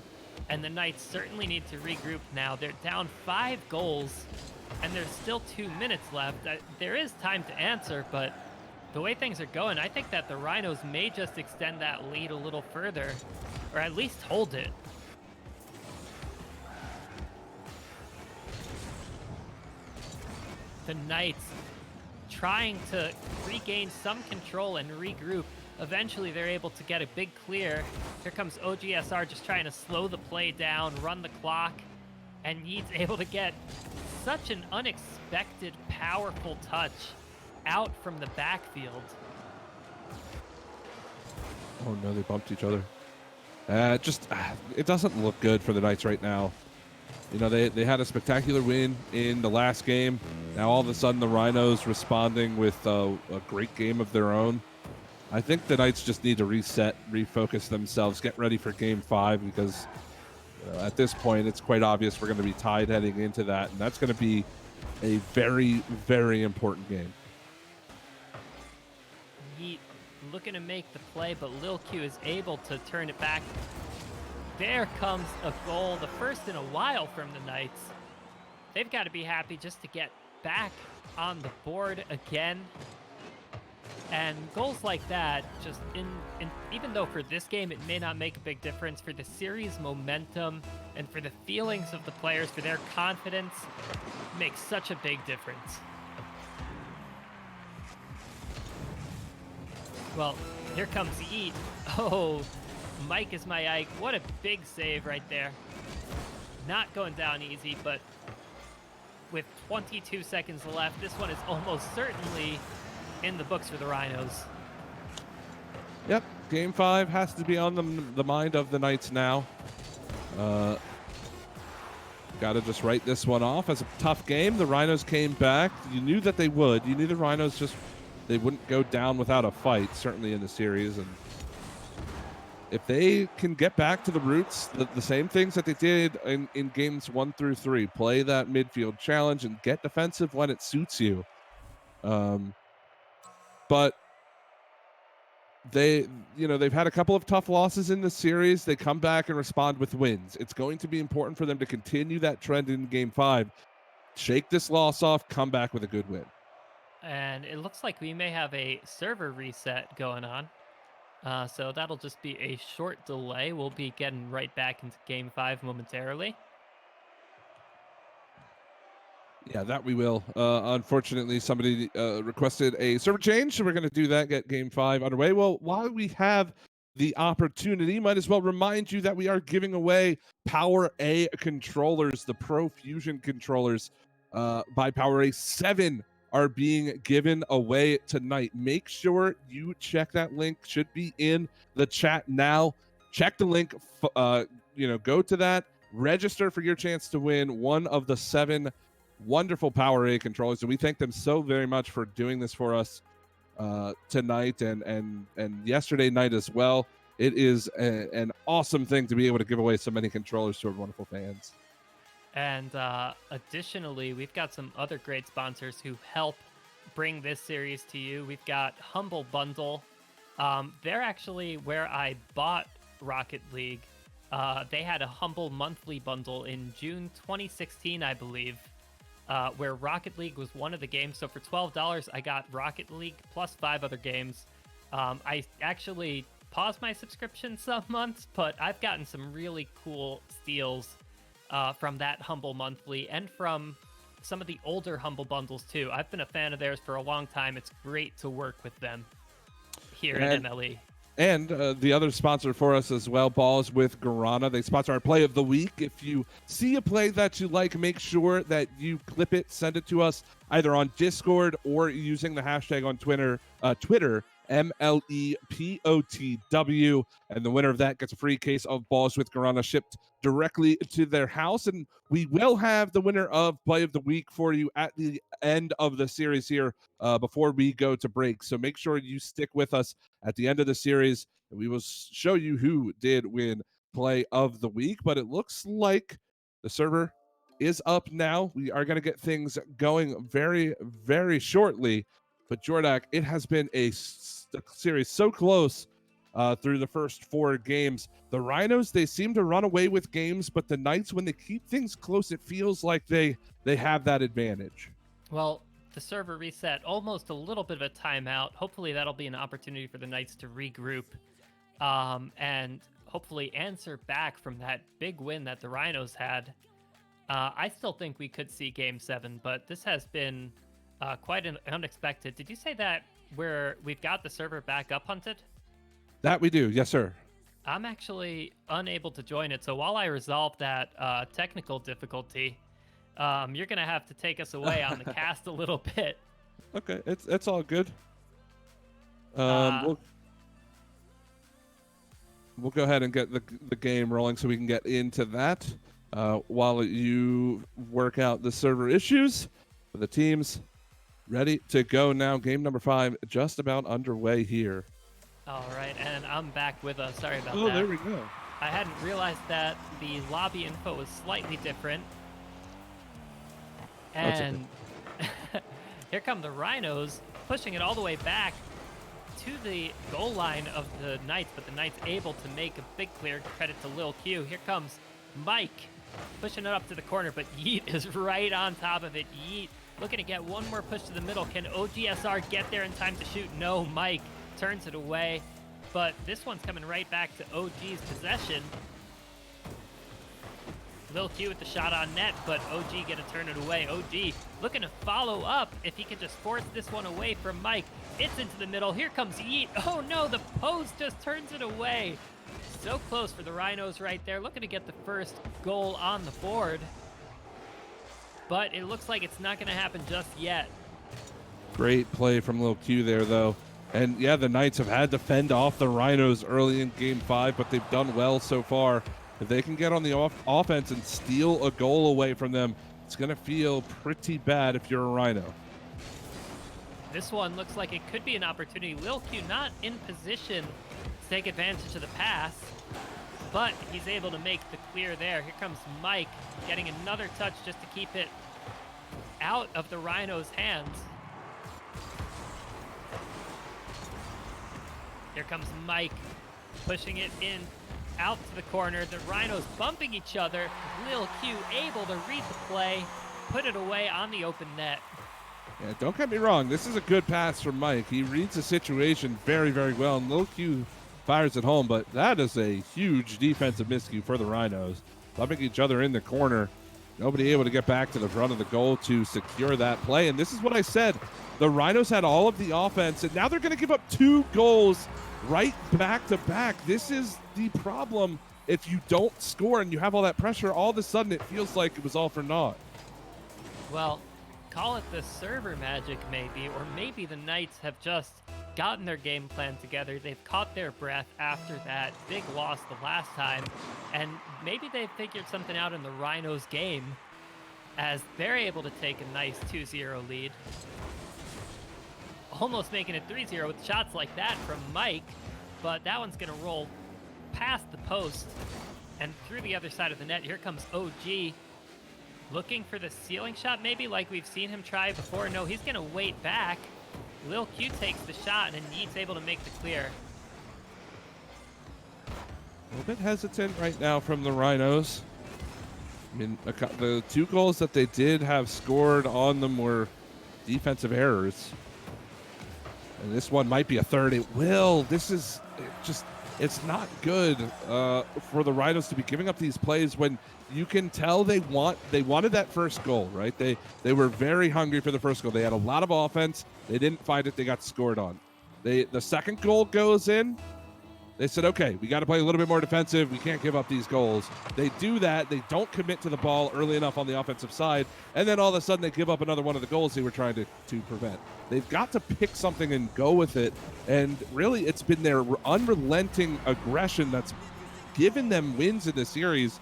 and the Knights certainly need to regroup now. They're down 5 goals, and there's still 2 minutes left. There is time to answer, but the way things are going, I think that the Rhinos may just extend that lead a little further, or at least hold it. The Knights trying to regain some control and regroup. Eventually, they're able to get a big clear. Here comes OGSR just trying to slow the play down, run the clock, and Yeet's able to get such an unexpected, powerful touch out from the backfield. Oh no, they bumped each other. It doesn't look good for the Knights right now. They had a spectacular win in the last game. Now all of a sudden the Rhinos responding with a great game of their own. I think the Knights just need to reset, refocus themselves, get ready for game 5, because at this point it's quite obvious we're going to be tied heading into that, and that's going to be a very, very important game. Yeet looking to make the play, but Lil Q is able to turn it back. There comes a goal, the first in a while from the Knights. They've got to be happy just to get back on the board again. And goals like that, just even though for this game it may not make a big difference, for the series momentum and for the feelings of the players, for their confidence, makes such a big difference. Well, here comes Yeet. Oh, Mike is my Ike. What a big save right there. Not going down easy, but with 22 seconds left, this one is almost certainly in the books for the Rhinos. Yep, game 5 has to be on the mind of the Knights now. Got to just write this one off as a tough game. The Rhinos came back. You knew that they would. You knew the Rhinos they wouldn't go down without a fight, certainly in the series. And if they can get back to the roots, the same things that they did in games 1 through 3, play that midfield challenge and get defensive when it suits you. But they've had a couple of tough losses in the series. They come back and respond with wins. It's going to be important for them to continue that trend in game 5. Shake this loss off, come back with a good win. And it looks like we may have a server reset going on. So that'll just be a short delay. We'll be getting right back into game 5 momentarily. Yeah, that we will. Unfortunately, somebody requested a server change, so we're going to do that, get game 5 underway. Well, while we have the opportunity, might as well remind you that we are giving away Power A controllers, the Pro Fusion controllers by Power A. 7 are being given away tonight. Make sure you check that link. Should be in the chat now. Check the link. Go to that. Register for your chance to win one of the 7 wonderful Power A controllers. And we thank them so very much for doing this for us tonight and yesterday night as well. It is an awesome thing to be able to give away so many controllers to our wonderful fans. And additionally, we've got some other great sponsors who help bring this series to you. We've got Humble Bundle. They're actually where I bought Rocket League. They had a Humble monthly bundle in June 2016, I believe, where Rocket League was one of the games. So for $12, I got Rocket League plus 5 other games. I actually paused my subscription some months, but I've gotten some really cool steals from that Humble monthly and from some of the older Humble bundles too. I've been a fan of theirs for a long time. It's great to work with them here in MLE. And the other sponsor for us as well, Balls with Guarana. They sponsor our play of the week. If you see a play that you like, make sure that you clip it, send it to us either on Discord or using the hashtag on Twitter, MLEPOTW. And the winner of that gets a free case of Balls with Guarana shipped directly to their house. And we will have the winner of play of the week for you at the end of the series here before we go to break. So make sure you stick with us at the end of the series, and we will show you who did win play of the week. But it looks like the server is up now. We are going to get things going very, very shortly. But Jordak, it has been a series so close through the first 4 games. The Rhinos, they seem to run away with games, but the Knights, when they keep things close, it feels like they have that advantage. Well, the server reset, almost a little bit of a timeout. Hopefully that'll be an opportunity for the Knights to regroup and hopefully answer back from that big win that the Rhinos had. I still think we could see Game 7, but this has been quite unexpected. Did you say that we've got the server back up, Hunted? That we do, yes, sir. I'm actually unable to join it, so while I resolve that technical difficulty, you're going to have to take us away on the cast a little bit. Okay, it's all good. We'll go ahead and get the game rolling so we can get into that while you work out the server issues. For the teams ready to go now. Game number 5 just about underway here. All right, and I'm back with us. Sorry about that. Oh, there we go. I hadn't realized that the lobby info was slightly different. And here come the Rhinos, pushing it all the way back to the goal line of the Knights, but the Knights able to make a big clear. Credit to Lil Q. Here comes Mike, pushing it up to the corner, but Yeet is right on top of it. Yeet looking to get one more push to the middle. Can OGSR get there in time to shoot? No, Mike turns it away, but this one's coming right back to OG's possession. Lil Q with the shot on net, but OG gonna turn it away. OG looking to follow up if he can just force this one away from Mike. It's into the middle. Here comes Yeet. Oh no, the post just turns it away. So close for the Rhinos right there, looking to get the first goal on the board. But it looks like it's not gonna happen just yet. Great play from Lil Q there, though. And yeah, the Knights have had to fend off the Rhinos early in Game 5, but they've done well so far. If they can get on the offense and steal a goal away from them, it's going to feel pretty bad if you're a Rhino. This one looks like it could be an opportunity. Lil Q not in position to take advantage of the pass, but he's able to make the clear there. Here comes Mike getting another touch just to keep it out of the Rhinos' hands. Here comes Mike pushing it in out to the corner. The Rhinos bumping each other. Lil Q able to read the play, put it away on the open net. Yeah, don't get me wrong. This is a good pass from Mike. He reads the situation very, very well. And Lil Q fires it home, but that is a huge defensive miscue for the Rhinos. Bumping each other in the corner. Nobody able to get back to the front of the goal to secure that play. And this is what I said. The Rhinos had all of the offense, and now they're going to give up 2 goals right back to back. This is the problem. If you don't score and you have all that pressure, all of a sudden it feels like it was all for naught. Well, call it the server magic maybe, or maybe the Knights have just gotten their game plan together. They've caught their breath after that big loss the last time, and maybe they've figured something out in the Rhinos game as they're able to take a nice 2-0 lead. Almost making it 3-0 with shots like that from Mike, but that one's going to roll past the post and through the other side of the net. Here comes OG Looking for the ceiling shot, maybe like we've seen him try before. No, he's gonna wait back. Lil Q takes the shot, and Yeet's able to make the clear. A little bit hesitant right now from the Rhinos. I mean, the 2 goals that they did have scored on them were defensive errors. And this one might be a third. It will. This is it's not good for the Rhinos to be giving up these plays when you can tell they wanted that first goal, right? They were very hungry for the first goal. They had a lot of offense. They didn't find it. They got scored on. The second goal goes in. They said, okay, we got to play a little bit more defensive. We can't give up these goals. They do that. They don't commit to the ball early enough on the offensive side. And then all of a sudden they give up another one of the goals they were trying to prevent. They've got to pick something and go with it. And really, it's been their unrelenting aggression that's given them wins in the series.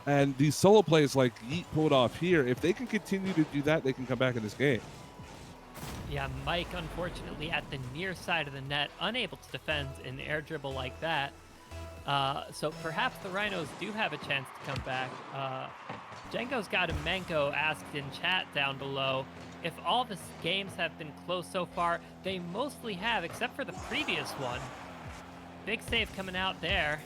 And these solo plays like Yeet pulled off here, if they can continue to do that, they can come back in this game. Yeah, Mike, unfortunately, at the near side of the net, unable to defend an air dribble like that. So perhaps the Rhinos do have a chance to come back. Django's got a Mango asked in chat down below if all the games have been close so far. They mostly have, except for the previous one. Big save coming out there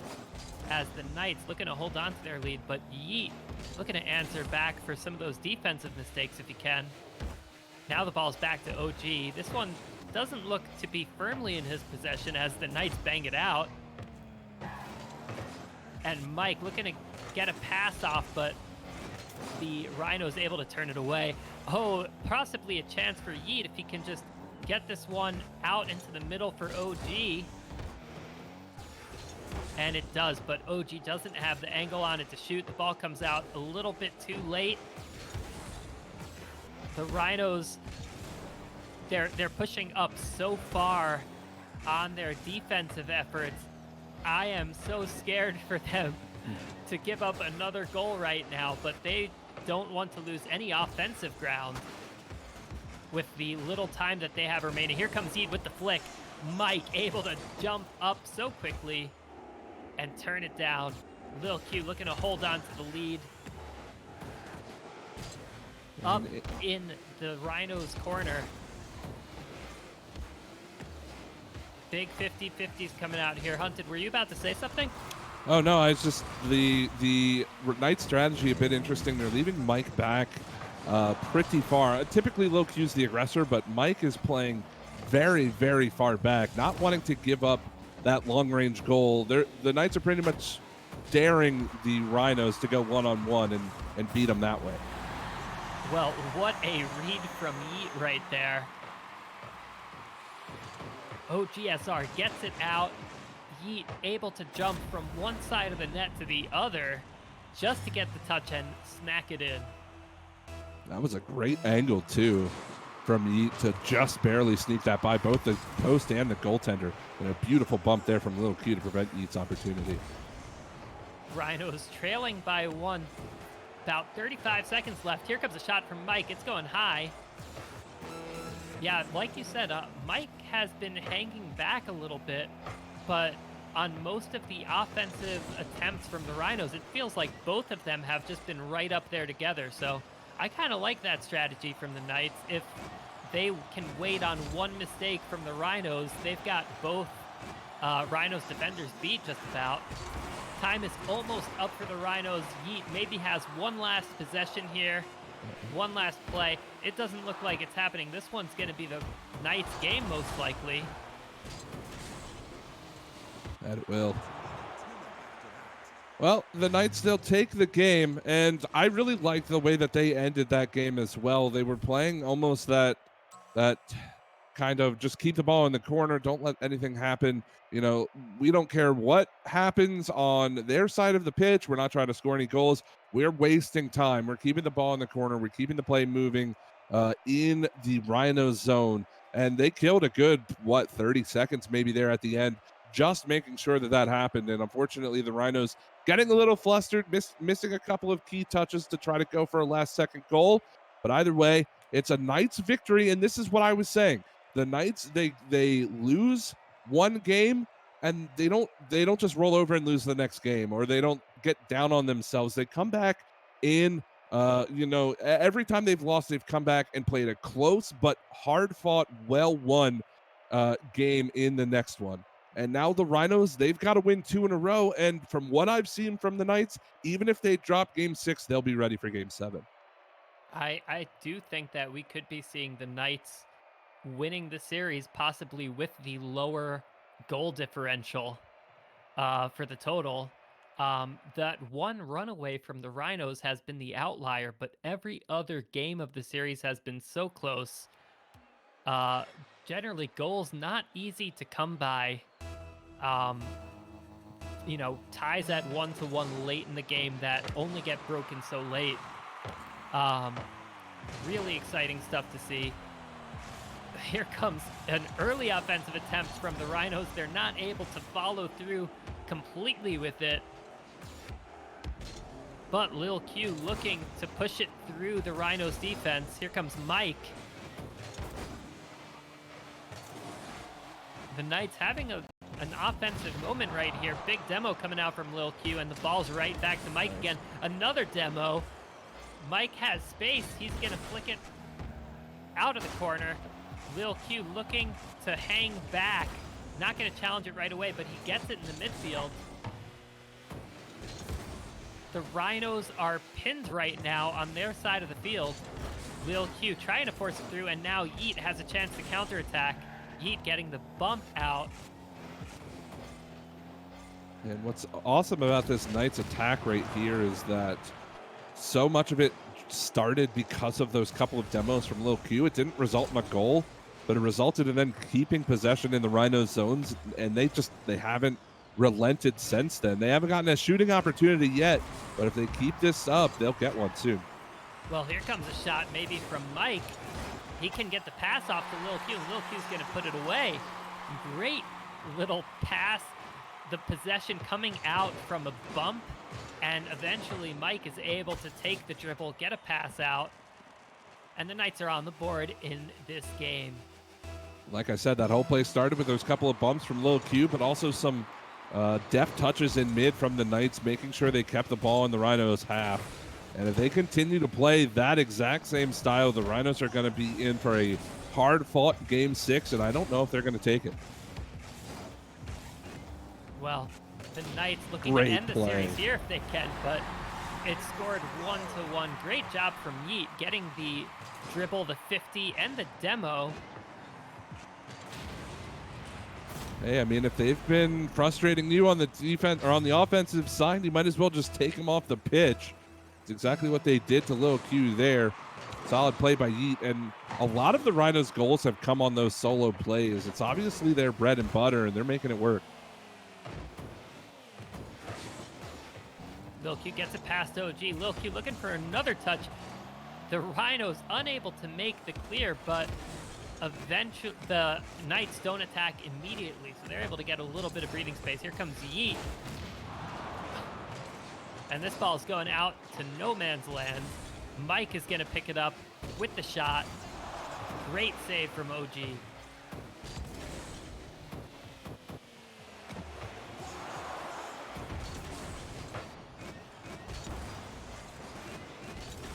as the Knights looking to hold on to their lead, but Yeet looking to answer back for some of those defensive mistakes if he can. Now the ball's back to OG. This one doesn't look to be firmly in his possession as the Knights bang it out. And Mike looking to get a pass off, but the Rhinos able to turn it away. Oh, possibly a chance for Yeet if he can just get this one out into the middle for OG. And it does, but OG doesn't have the angle on it to shoot. The ball comes out a little bit too late. The Rhinos, they're pushing up so far on their defensive efforts. I am so scared for them to give up another goal right now, but they don't want to lose any offensive ground with the little time that they have remaining. Here comes Yeet with the flick. Mike able to jump up so quickly and turn it down. Lil Q looking to hold on to the lead. Up in the Rhinos corner. Big 50-50s coming out here. Hunted, were you about to say something? Oh no, it's just the Knight strategy a bit interesting. They're leaving Mike back pretty far. Typically Lil Q's the aggressor, but Mike is playing very, very far back, not wanting to give up that long-range goal. The Knights are pretty much daring the Rhinos to go one-on-one and beat them that way. Well, what a read from Yeet right there. OGSR gets it out. Yeet able to jump from one side of the net to the other just to get the touch and smack it in. That was a great angle, too, from Yeet to just barely sneak that by both the post and the goaltender. And a beautiful bump there from Lil Q to prevent Yeet's opportunity. Rhinos trailing by one. About 35 seconds left. Here comes a shot from Mike. It's going high. Yeah, like you said, Mike has been hanging back a little bit, but on most of the offensive attempts from the Rhinos, it feels like both of them have just been right up there together. So I kind of like that strategy from the Knights. If they can wait on one mistake from the Rhinos, they've got both Rhinos defenders beat just about. Time is almost up for the Rhinos. Yeet maybe has one last possession here, one last play. It doesn't look like it's happening. This one's going to be the Knights' game most likely. That it will. Well, the Knights, they'll take the game, and I really liked the way that they ended that game as well. They were playing almost that kind of just keep the ball in the corner, don't let anything happen. You know, we don't care what happens on their side of the pitch. We're not trying to score any goals. We're wasting time. We're keeping the ball in the corner. We're keeping the play moving in the Rhino zone. And they killed a good, 30 seconds maybe there at the end, just making sure that happened. And unfortunately, the Rhinos getting a little flustered, missing a couple of key touches to try to go for a last-second goal. But either way, it's a Knights victory, and this is what I was saying. The Knights, they lose one game, and they don't just roll over and lose the next game, or they don't get down on themselves. They come back in Every time they've lost, they've come back and played a close but hard-fought, well-won game in the next one. And now the Rhinos, they've got to win 2 in a row. And from what I've seen from the Knights, even if they drop game 6, they'll be ready for game 7. I do think that we could be seeing the Knights winning the series, possibly with the lower goal differential for the total. That one runaway from the Rhinos has been the outlier, but every other game of the series has been so close. Uh, Generally, goals not easy to come by. Um, Ties at 1-1 late in the game that only get broken so late. Um, really exciting stuff to see. Here comes an early offensive attempt from the Rhinos. They're not able to follow through completely with it. But Lil Q looking to push it through the Rhinos defense. Here comes Mike. The Knights having an offensive moment right here. Big demo coming out from Lil Q, and the ball's right back to Mike again. Another demo. Mike has space. He's going to flick it out of the corner. Lil Q looking to hang back. Not going to challenge it right away, but he gets it in the midfield. The Rhinos are pinned right now on their side of the field. Lil Q trying to force it through, and now Yeet has a chance to counterattack. Yeet getting the bump out. And what's awesome about this Knights attack right here is that so much of it started because of those couple of demos from Lil Q. It didn't result in a goal, but it resulted in them keeping possession in the Rhinos zones, and they haven't relented since then. They haven't gotten a shooting opportunity yet, but if they keep this up, they'll get one soon. Well, here comes a shot maybe from Mike. He can get the pass off to Lil Q, and Lil Q's going to put it away. Great little pass. The possession coming out from a bump, and eventually Mike is able to take the dribble, get a pass out, and the Knights are on the board in this game. Like I said, that whole play started with those couple of bumps from Lil Q, but also some deft touches in mid from the Knights, making sure they kept the ball in the Rhinos' half. And if they continue to play that exact same style, the Rhinos are going to be in for a hard-fought Game 6, and I don't know if they're going to take it. Well, the Knights looking to end the series here if they can, but it's scored 1-1. Great job from Yeet getting the dribble, the 50, and the demo. Hey, I mean, if they've been frustrating you on the defense or on the offensive side, you might as well just take them off the pitch. It's exactly what they did to Lil Q there. Solid play by Yeet, and a lot of the Rhinos' goals have come on those solo plays. It's obviously their bread and butter, and they're making it work. Lil Q gets it past OG. Lil Q looking for another touch. The Rhinos unable to make the clear, but eventually the Knights don't attack immediately, so they're able to get a little bit of breathing space. Here comes Yeet. And this ball is going out to no man's land. Mike is going to pick it up with the shot. Great save from OG.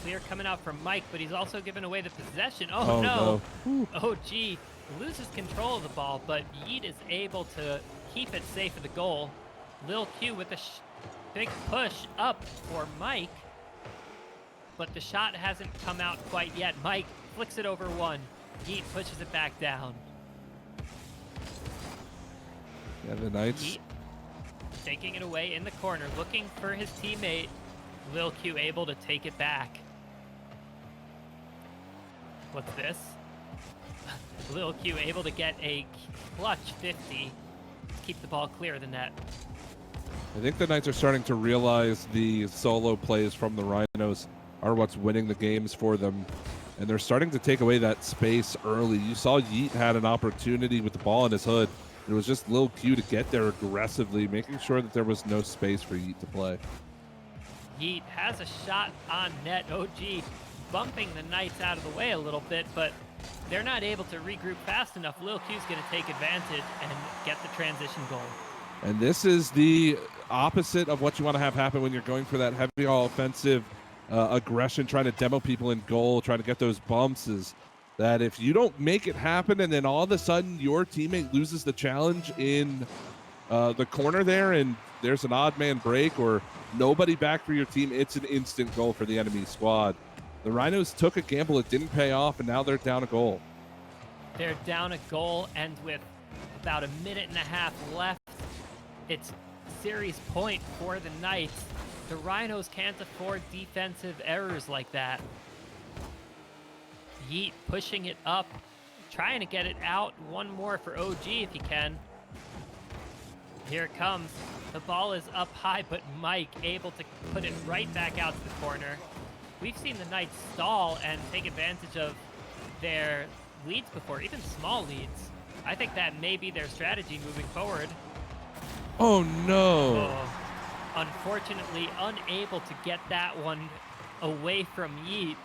Clear coming out from Mike, but he's also giving away the possession. Oh no. OG loses control of the ball, but Yeet is able to keep it safe of the goal. Lil Q with a big push up for Mike, but the shot hasn't come out quite yet. Mike flicks it over one. Yeet pushes it back down. Yeah, the Knights Yeet taking it away in the corner, looking for his teammate. Lil Q able to take it back. What's this? Lil Q able to get a clutch 50. Keep the ball clear of the net. I think the Knights are starting to realize the solo plays from the Rhinos are what's winning the games for them. And they're starting to take away that space early. You saw Yeet had an opportunity with the ball in his hood. It was just Lil Q to get there aggressively, making sure that there was no space for Yeet to play. Yeet has a shot on net. OG bumping the Knights out of the way a little bit, but they're not able to regroup fast enough. Lil Q's going to take advantage and get the transition goal. And this is the opposite of what you want to have happen when you're going for that heavy offensive aggression, trying to demo people in goal, trying to get those bumps, is that if you don't make it happen and then all of a sudden your teammate loses the challenge in the corner there and there's an odd man break or nobody back for your team, it's an instant goal for the enemy squad. The Rhinos took a gamble, it didn't pay off, and now they're down a goal. They're down a goal, and with about a minute and a half left, it's series point for the Knights. The Rhinos can't afford defensive errors like that. Yeet pushing it up, trying to get it out. One more for OG if he can. Here it comes. The ball is up high, but Mike able to put it right back out to the corner. We've seen the Knights stall and take advantage of their leads before, even small leads. I think that may be their strategy moving forward. Oh no! Oh, unfortunately, unable to get that one away from Yeet.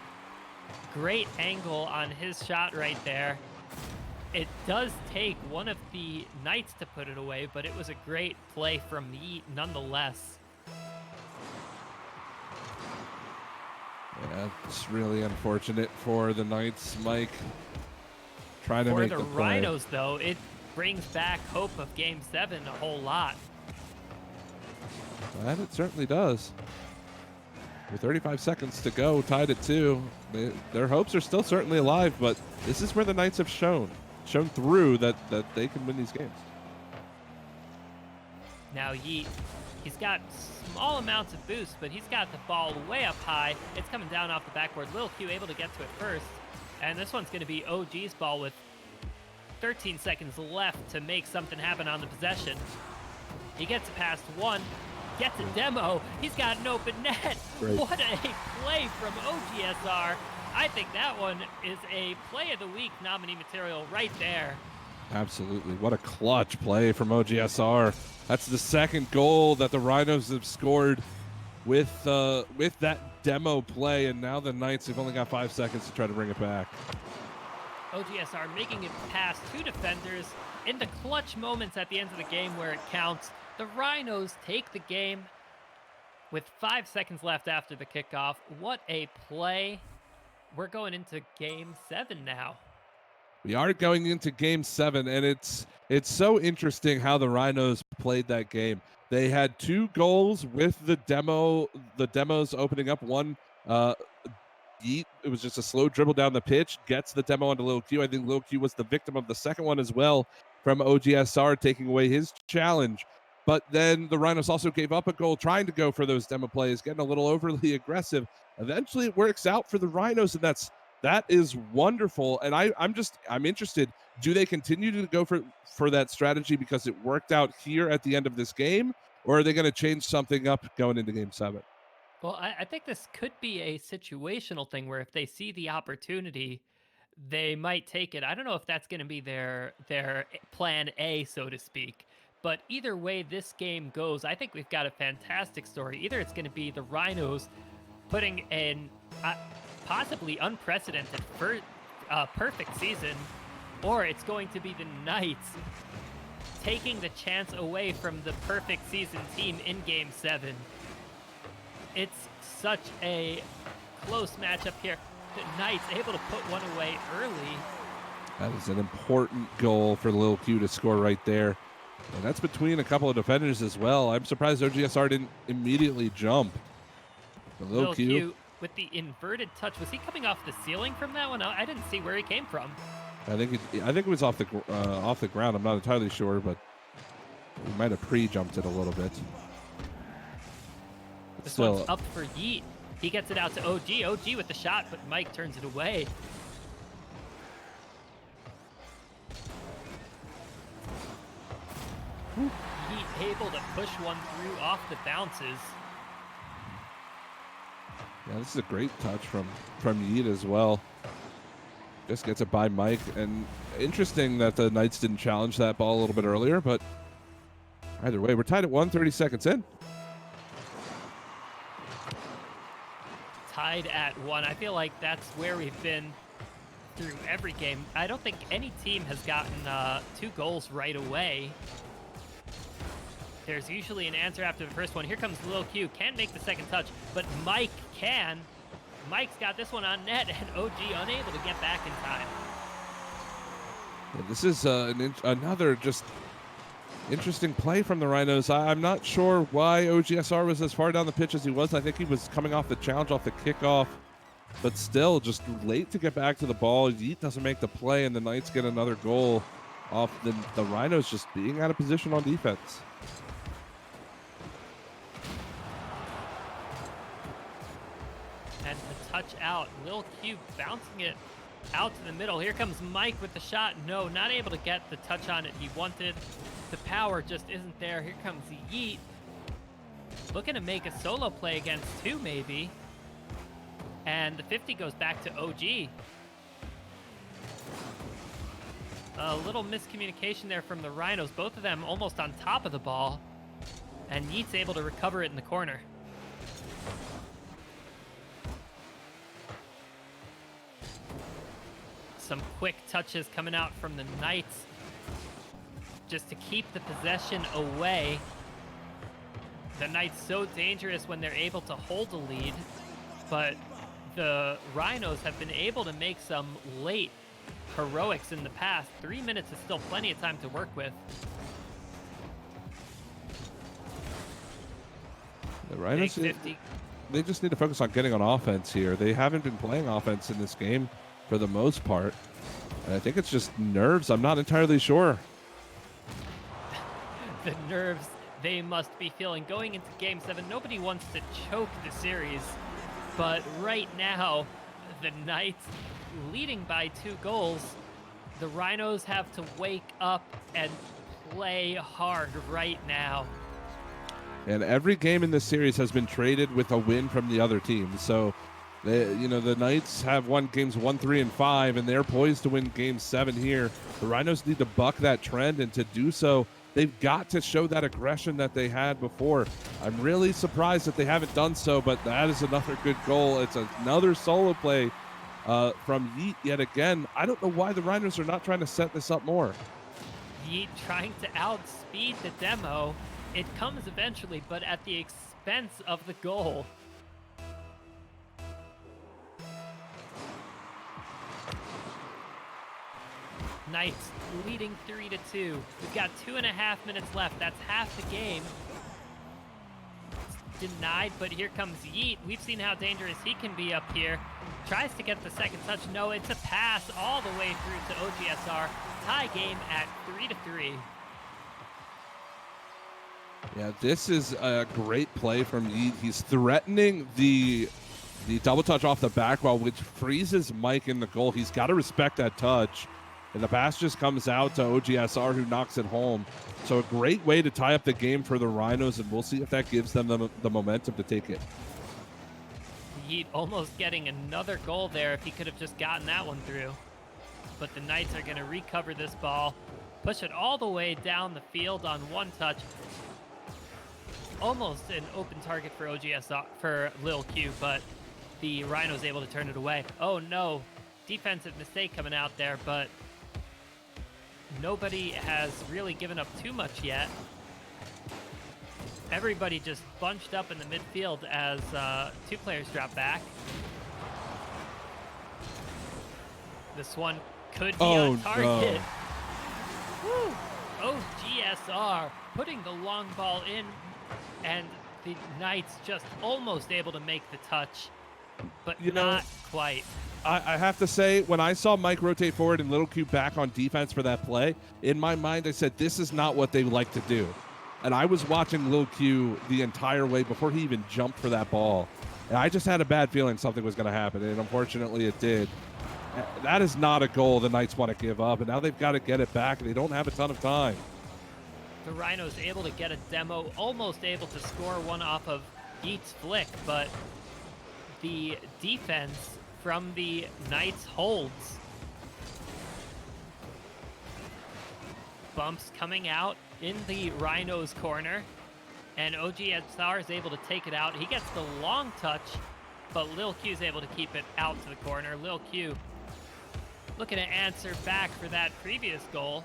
Great angle on his shot right there. It does take one of the Knights to put it away, but it was a great play from Yeet nonetheless. Yeah, it's really unfortunate for the Knights. Mike trying to make the play. For the Rhinos, though, it brings back hope of Game 7 a whole lot. That it certainly does. With 35 seconds to go, tied at 2. Their hopes are still certainly alive, but this is where the Knights have shown through that they can win these games. Now Yeet, he's got small amounts of boost, but he's got the ball way up high. It's coming down off the backboard. Lil Q able to get to it first. And this one's going to be OG's ball with 13 seconds left to make something happen on the possession. He gets it past one, gets a demo. He's got an open net. Great. What a play from OGSR. I think that one is a play of the week nominee material right there. Absolutely. What a clutch play from OGSR. That's the second goal that the Rhinos have scored with that demo play, and now the Knights have only got 5 seconds to try to bring it back. OGSR making it past two defenders in the clutch moments at the end of the game where it counts. The Rhinos take the game with 5 seconds left after the kickoff. What a play. We're going into Game 7 now. We are going into Game 7, and it's so interesting how the Rhinos played that game. They had 2 goals with the demos opening up. One, Yeet, it was just a slow dribble down the pitch, gets the demo onto Lil Q. I think Lil Q was the victim of the second one as well, from OGSR taking away his challenge. But then the Rhinos also gave up a goal trying to go for those demo plays, getting a little overly aggressive. Eventually it works out for the Rhinos, and that is wonderful. And I'm interested, do they continue to go for that strategy because it worked out here at the end of this game, or are they going to change something up going into Game 7? Well, I think this could be a situational thing where if they see the opportunity, they might take it. I don't know if that's going to be their plan A, so to speak. But either way this game goes, I think we've got a fantastic story. Either it's going to be the Rhinos putting an possibly unprecedented perfect season, or it's going to be the Knights taking the chance away from the perfect season team in Game 7. It's such a close matchup here. The Knights able to put one away early. That is an important goal for Lil Q to score right there. And that's between a couple of defenders as well. I'm surprised OGSR didn't immediately jump. But Lil Q with the inverted touch. Was he coming off the ceiling from that one? I didn't see where he came from. I think it was off the ground. I'm not entirely sure, but he might have pre-jumped it a little bit. This one's up for Yeet. He gets it out to OG. OG with the shot, but Mike turns it away. Yeet able to push one through off the bounces. Yeah, this is a great touch from Yeet as well. Just gets it by Mike. And interesting that the Knights didn't challenge that ball a little bit earlier, but either way, we're tied at 30 seconds in. Tied at 1. I feel like that's where we've been through every game. I don't think any team has gotten 2 goals right away. There's usually an answer after the first one. Here comes Lil Q. Can't make the second touch, but Mike can. Mike's got this one on net, and OG unable to get back in time. Yeah, this is another just interesting play from the Rhinos. I'm not sure why OGSR was as far down the pitch as he was. I think he was coming off the challenge off the kickoff, but still just late to get back to the ball. Yeet doesn't make the play, and the Knights get another goal off the Rhinos just being out of position on defense. And the touch out, Lil Q bouncing it out to the middle. Here comes Mike with the shot. No, not able to get the touch on it he wanted. The power just isn't there. Here comes Yeet. Looking to make a solo play against two, maybe. And the 50 goes back to OG. A little miscommunication there from the Rhinos. Both of them almost on top of the ball. And Yeet's able to recover it in the corner. Some quick touches coming out from the Knights just to keep the possession away. The Knights so dangerous when they're able to hold a lead, but the Rhinos have been able to make some late heroics in the past. 3 minutes is still plenty of time to work with. The Rhinos, they just need to focus on getting on offense here. They haven't been playing offense in this game for the most part. And I think it's just nerves. I'm not entirely sure. The nerves they must be feeling going into Game 7. Nobody wants to choke the series, but right now, the Knights leading by 2 goals. The Rhinos have to wake up and play hard right now. And every game in this series has been traded with a win from the other team. So, the Knights have won games 1, 3, and 5, and they're poised to win game 7 here. The Rhinos need to buck that trend, and to do so, they've got to show that aggression that they had before. I'm really surprised that they haven't done so, but that is another good goal. It's another solo play from Yeet yet again. I don't know why the Rhinos are not trying to set this up more. Yeet trying to outspeed the demo. It comes eventually, but at the expense of the goal. Knights leading 3-2. We've got 2.5 minutes left. That's half the game. It's denied, but here comes Yeet. We've seen how dangerous he can be up here. Tries to get the second touch. No, it's a pass all the way through to OGSR. Tie game at 3-3. Yeah, this is a great play from Yeet. He's threatening the double touch off the back wall, which freezes Mike in the goal. He's got to respect that touch. And the pass just comes out to OGSR, who knocks it home. So a great way to tie up the game for the Rhinos, and we'll see if that gives them the momentum to take it. Yeet almost getting another goal there if he could have just gotten that one through. But the Knights are going to recover this ball, push it all the way down the field on one touch. Almost an open target for OGSR, for Lil Q, but the Rhinos able to turn it away. Oh no, defensive mistake coming out there, but nobody has really given up too much yet. Everybody just bunched up in the midfield as 2 players drop back. This one could be on target. No. Woo! OGSR putting the long ball in, and the Knights just almost able to make the touch, but not quite. I have to say, when I saw Mike rotate forward and Little Q back on defense for that play, in my mind I said, this is not what they like to do. And I was watching Lil Q the entire way before he even jumped for that ball. And I just had a bad feeling something was going to happen, and unfortunately it did. That is not a goal the Knights want to give up, and now they've got to get it back, and they don't have a ton of time. The Rhinos able to get a demo, almost able to score one off of Yeet's flick, but the defense from the Knights holds. Bumps coming out in the Rhinos corner, and OGSR is able to take it out. He gets the long touch, but Lil Q is able to keep it out to the corner. Lil Q looking to answer back for that previous goal.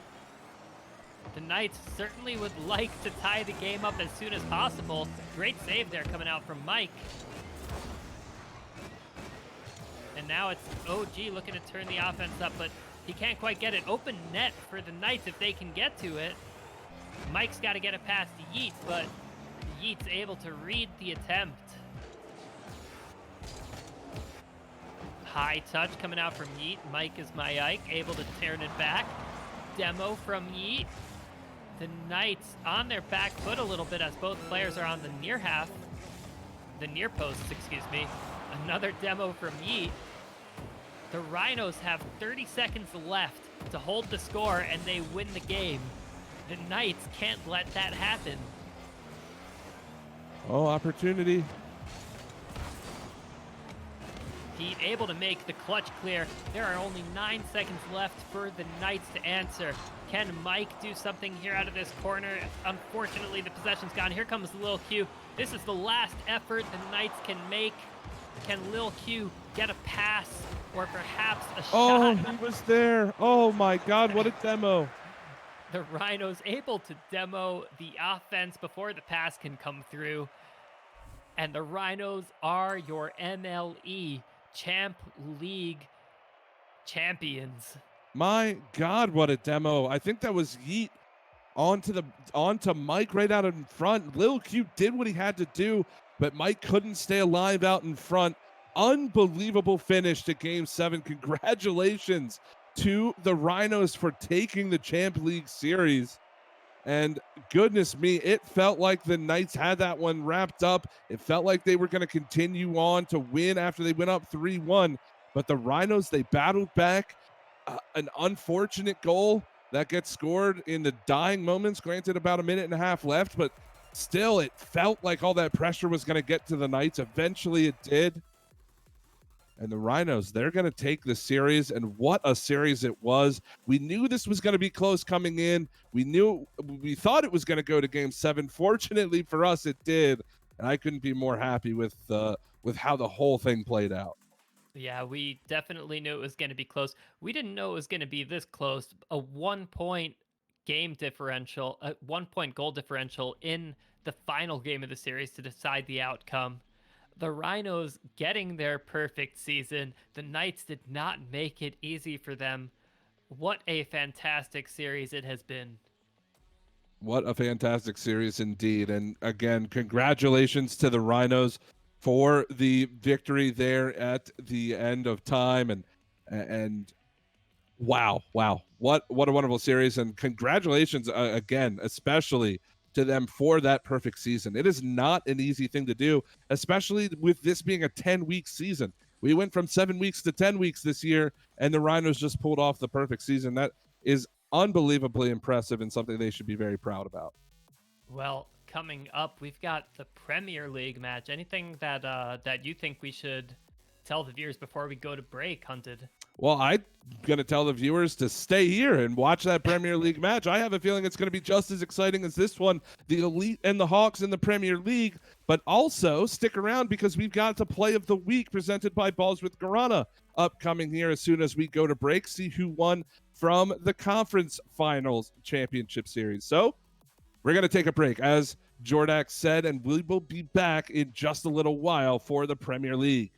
The Knights certainly would like to tie the game up as soon as possible. Great save there coming out from Mike. And now it's OG looking to turn the offense up, but he can't quite get it. Open net for the Knights if they can get to it. Mike's got to get it past Yeet, but Yeet's able to read the attempt. High touch coming out from Yeet. Mike is my Ike, able to turn it back. Demo from Yeet. The Knights on their back foot a little bit as both players are on the near posts, excuse me. Another demo from Yeet. The Rhinos have 30 seconds left to hold the score and they win the game. The Knights can't let that happen. Oh, opportunity. Pete able to make the clutch clear. There are only 9 seconds left for the Knights to answer. Can Mike do something here out of this corner? Unfortunately, the possession's gone. Here comes Lil Q. This is the last effort the Knights can make. Can Lil Q get a pass or perhaps a shot? Oh, he was there. Oh my God, what a demo. The Rhinos able to demo the offense before the pass can come through. And the Rhinos are your MLE Champ League champions. My God, what a demo. I think that was Yeet onto Mike right out in front. Lil Q did what he had to do, but Mike couldn't stay alive out in front. Unbelievable finish to Game 7. Congratulations to the Rhinos for taking the Champ League series. And goodness me, it felt like the Knights had that one wrapped up. It felt like they were going to continue on to win after they went up 3-1. But the Rhinos, they battled back. An unfortunate goal that gets scored in the dying moments. Granted, about a minute and a half left, but still, it felt like all that pressure was going to get to the Knights. Eventually, it did. And the Rhinos, they're going to take the series, and what a series it was. We knew this was going to be close coming in. We thought it was going to go to Game 7. Fortunately for us, it did, and I couldn't be more happy with how the whole thing played out. Yeah, we definitely knew it was going to be close. We didn't know it was going to be this close. A 1-point game differential, a 1-point goal differential in the final game of the series to decide the outcome. The Rhinos getting their perfect season. The Knights did not make it easy for them. What a fantastic series it has been. What a fantastic series indeed. And again, congratulations to the Rhinos for the victory there at the end of time. And wow, what a wonderful series. And congratulations again, especially to them for that perfect season. It is not an easy thing to do, especially with this being a 10-week season. We went from 7 weeks to 10 weeks this year, and the Rhinos just pulled off the perfect season. That is unbelievably impressive and something they should be very proud about. Well, coming up, we've got the Premier League match. Anything that you think we should tell the viewers before we go to break, Hunted? Well, I'm going to tell the viewers to stay here and watch that Premier League match. I have a feeling it's going to be just as exciting as this one, the Elite and the Hawks in the Premier League. But also stick around because we've got the Play of the Week presented by Balls with Guarana upcoming here as soon as we go to break. See who won from the Conference Finals Championship Series. So we're going to take a break, as Jordak said, and we will be back in just a little while for the Premier League.